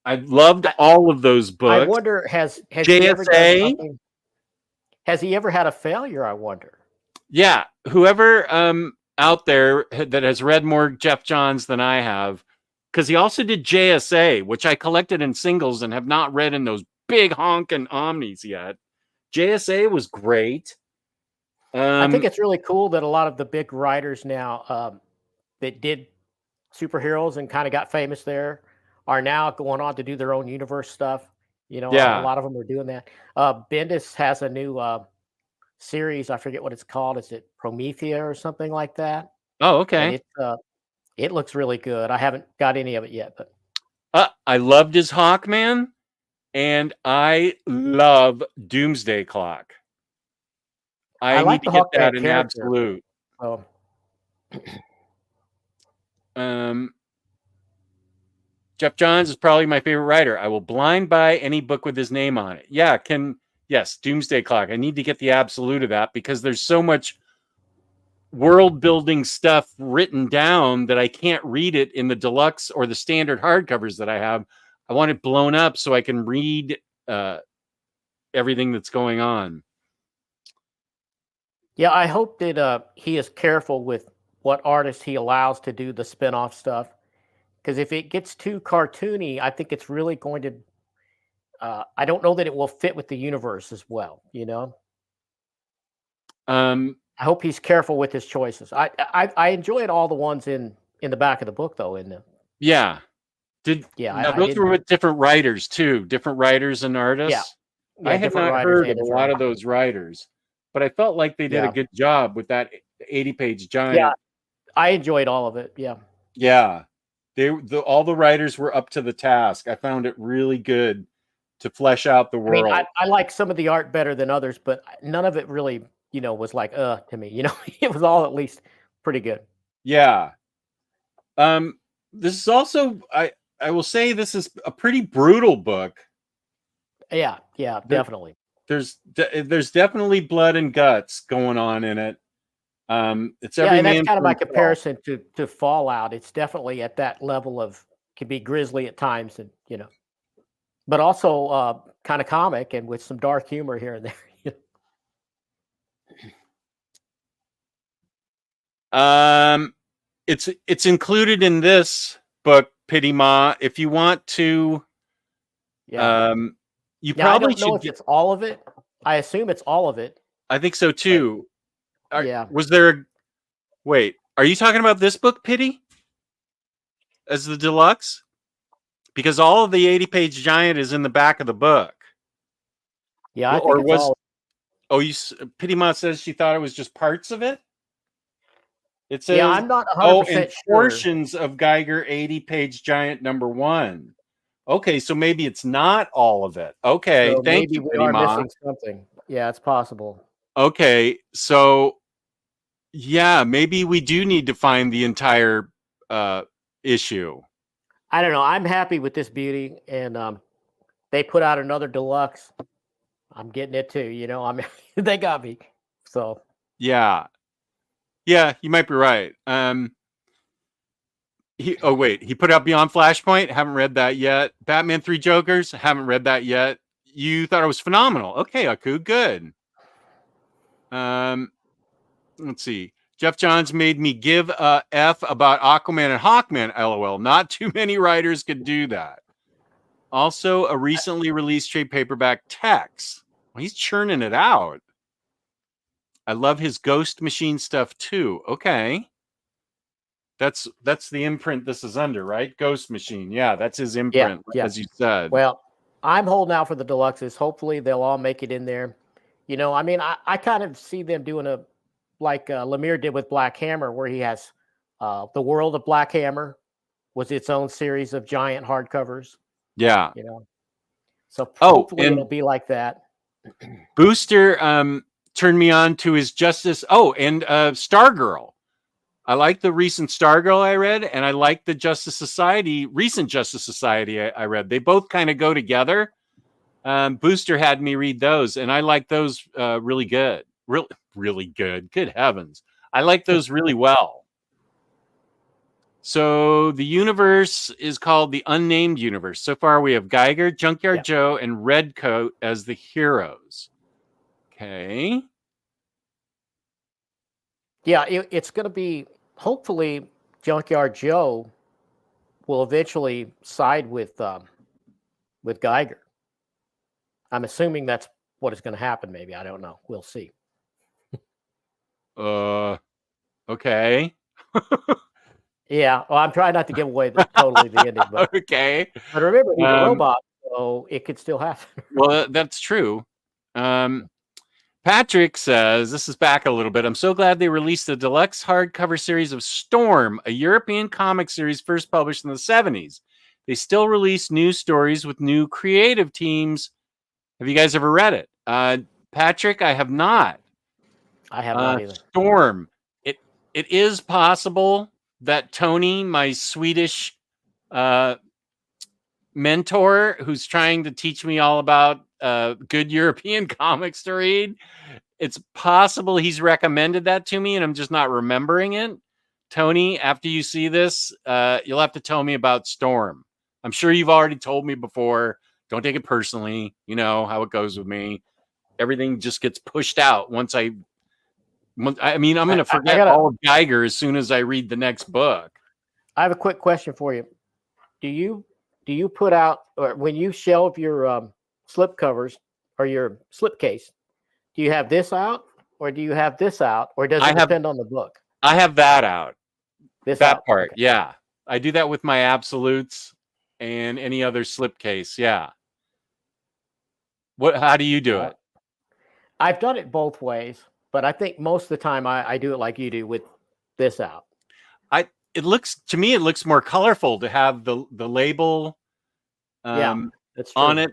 I loved all of those books. I wonder, has JSA? Has he ever had a failure, I wonder? Yeah. Whoever out there that has read more Jeff Johns than I have, because he also did JSA, which I collected in singles and have not read in those big honking omnis yet. JSA was great. I think it's really cool that a lot of the big writers now that did superheroes and kind of got famous there are now going on to do their own universe stuff. A lot of them are doing that. Bendis has a new series. I forget what it's called. Is it Promethea or something like that? Oh, okay. And it looks really good. I haven't got any of it yet, but I loved his Hawkman, and I love Doomsday Clock. I like need to get that in absolute. Oh. Jeff Johns is probably my favorite writer. I will blind buy any book with his name on it. Yeah, yes, Doomsday Clock. I need to get the absolute of that because there's so much world building stuff written down that I can't read it in the deluxe or the standard hardcovers that I have. I want it blown up so I can read everything that's going on. Yeah, I hope that he is careful with what artists he allows to do the spin-off stuff. Because if it gets too cartoony, I think it's really going to. I don't know that it will fit with the universe as well. You know. I hope he's careful with his choices. I enjoyed all the ones in the back of the book, though. Yeah. Those were with different writers too, different writers and artists. Yeah, I had not heard of a lot of those writers, but I felt like they did a good job with that 80-page giant. Yeah, I enjoyed all of it. Yeah. Yeah. All the writers were up to the task. I found it really good to flesh out the world. I mean, I like some of the art better than others, but none of it really, was like, to me, it was all at least pretty good. Yeah. This is also, I will say this is a pretty brutal book. Yeah, definitely. There's definitely blood and guts going on in it. It's every and that's man kind of my for himself. comparison to Fallout. It's definitely at that level of can be grisly at times, and but also kind of comic and with some dark humor here and there. It's included in this book, Pity Ma. If you want to, you probably I don't know should. If it's all of it. I assume it's all of it. I think so too. Yeah. Was there? Wait, are you talking about this book, Pity, as the deluxe? Because all of the 80-page giant is in the back of the book. Yeah, I think it's all. Oh, Pity Ma says she thought it was just parts of it. It says, I'm not 100% and sure. Portions of Geiger 80-page giant #1. Okay, so maybe it's not all of it. Okay, so thank you, Pity Ma. Missing something. Yeah, it's possible. Okay, so yeah, maybe we do need to find the entire issue. I don't know. I'm happy with this beauty, and they put out another deluxe. I'm getting it too. I mean, they got me. So yeah, you might be right. He put out Beyond Flashpoint. Haven't read that yet. Batman 3 Jokers. Haven't read that yet. You thought it was phenomenal. Okay, Aku, good. Let's see. Jeff Johns made me give a F about Aquaman and Hawkman, LOL. Not too many writers could do that. Also, a recently released trade paperback, Tex. Well, he's churning it out. I love his Ghost Machine stuff too. Okay. That's the imprint this is under, right? Ghost Machine. Yeah, that's his imprint, as you said. Well, I'm holding out for the deluxes. Hopefully they'll all make it in there. I mean, I kind of see them doing like Lemire did with Black Hammer, where he has the World of Black Hammer was its own series of giant hardcovers. Yeah. So hopefully it'll be like that. Booster turned me on to his Justice. Oh, and Stargirl. I like the recent Stargirl I read, and I like the recent Justice Society I read. They both kind of go together. Booster had me read those, and I like those really good. Really good. Good heavens. I like those really well. So the universe is called the Unnamed Universe. So far, we have Geiger, Junkyard Joe, and Redcoat as the heroes. Okay. Yeah, it's going to be, hopefully, Junkyard Joe will eventually side with Geiger. I'm assuming that's what is going to happen, maybe. I don't know. We'll see. Okay. Yeah, well, I'm trying not to give away totally the ending. But, okay. But remember, he's a robot, so it could still happen. Well, that's true. Patrick says, this is back a little bit. I'm so glad they released the deluxe hardcover series of Storm, a European comic series first published in the 70s. They still release new stories with new creative teams. Have you guys ever read it? Patrick, I have not. I have not either. Storm. It is possible that Tony, my Swedish mentor, who's trying to teach me all about good European comics to read. It's possible he's recommended that to me and I'm just not remembering it. Tony, after you see this, you'll have to tell me about Storm. I'm sure you've already told me before. Don't take it personally. You know how it goes with me. Everything just gets pushed out once I'm going to forget all of Geiger as soon as I read the next book. I have a quick question for you. Do you put out, or when you shelve your slip covers or your slipcase, do you have this out or do you have this out, or does it depend on the book? I have that out. That part, okay. yeah. I do that with my absolutes and any other slipcase, yeah. How do you do it? I've done it both ways, but I think most of the time I do it like you do with this out. It looks more colorful to have the label that's true. on it.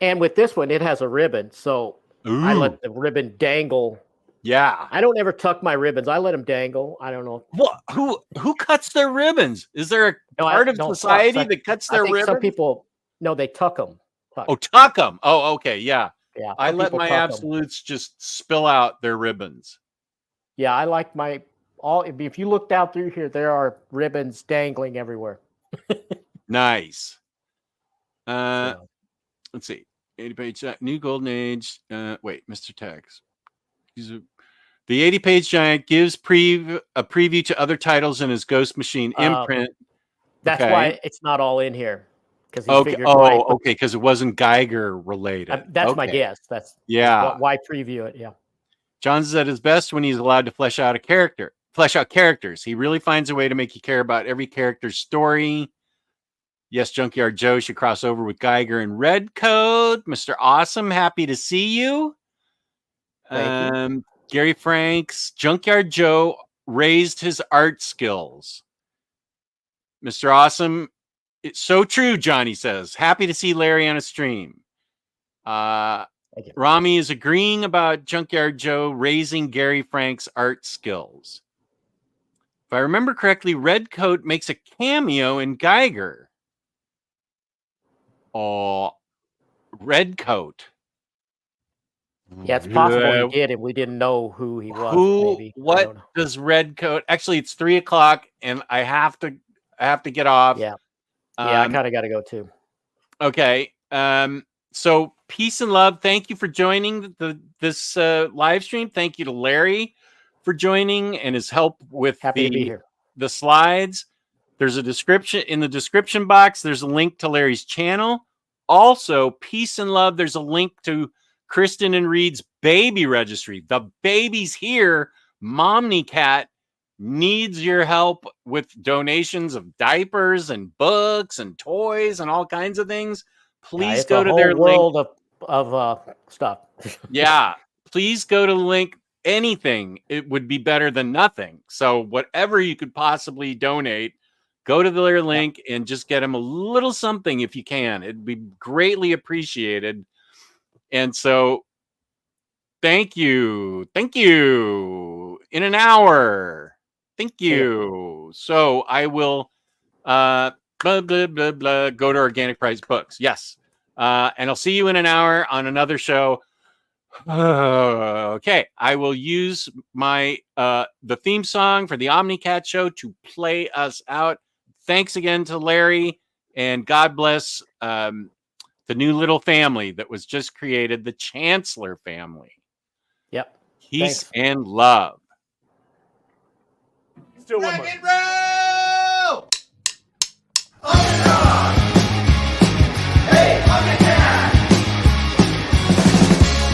And with this one, it has a ribbon, so I let the ribbon dangle. Yeah. I don't ever tuck my ribbons. I let them dangle. I don't know. What? Who cuts their ribbons? Is there a part of society that cuts their ribbons? Some people, no, they tuck them. Oh, tuck them. Oh, okay, yeah. Yeah. I let my absolutes just spill out their ribbons. Yeah, I like if you look down through here, there are ribbons dangling everywhere. Nice. Let's see. 80-page New Golden Age. Wait, Mr. Tex. The 80-page giant gives a preview to other titles in his Ghost Machine imprint. That's why it's not all in here. Okay. Okay, because it wasn't Geiger related. That's my guess. That's why preview it. Yeah. John's at his best when he's allowed to flesh out characters. He really finds a way to make you care about every character's story. Yes, Junkyard Joe should cross over with Geiger and Red Coat. Mr. Awesome, happy to see you. Thank you. Gary Franks, Junkyard Joe raised his art skills. Mr. Awesome, it's so true, Johnny says. Happy to see Larry on a stream. Rami is agreeing about Junkyard Joe raising Gary Franks' art skills. If I remember correctly, Red Coat makes a cameo in Geiger. Oh, Red Coat. Yeah, it's possible he did, and we didn't know who he was. What does Red Coat? Actually, it's 3:00, and I have to get off. Yeah, I kind of got to go too. Okay. So peace and love. Thank you for joining this live stream. Thank you to Larry for joining and his help with the slides. There's a description in the description box. There's a link to Larry's channel. Also, peace and love. There's a link to Kristen and Reed's baby registry. The baby's here. OmniCat needs your help with donations of diapers and books and toys and all kinds of things. Please go to their world of stuff. Yeah, please go to the link. Anything, it would be better than nothing. So whatever you could possibly donate, go to their link and just get them a little something if you can. It'd be greatly appreciated. And so thank you. In an hour. Thank you. So I will go to Organic Price Books. Yes. And I'll see you in an hour on another show. Okay. I will use my the theme song for the OmniCat show to play us out. Thanks again to Larry, and God bless the new little family that was just created, the Chancellor family. Yep. Peace and love. Still one more. Roll! Omnidog! Hey, OmniCat!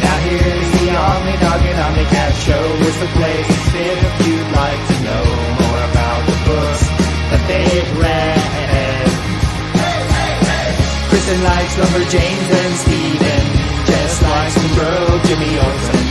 Now here's the Omnidog and OmniCat show. It's the place if you'd like to know more about the books that they've read. Kristen likes Lumberjanes and Steven just likes to grow Jimmy Olsen.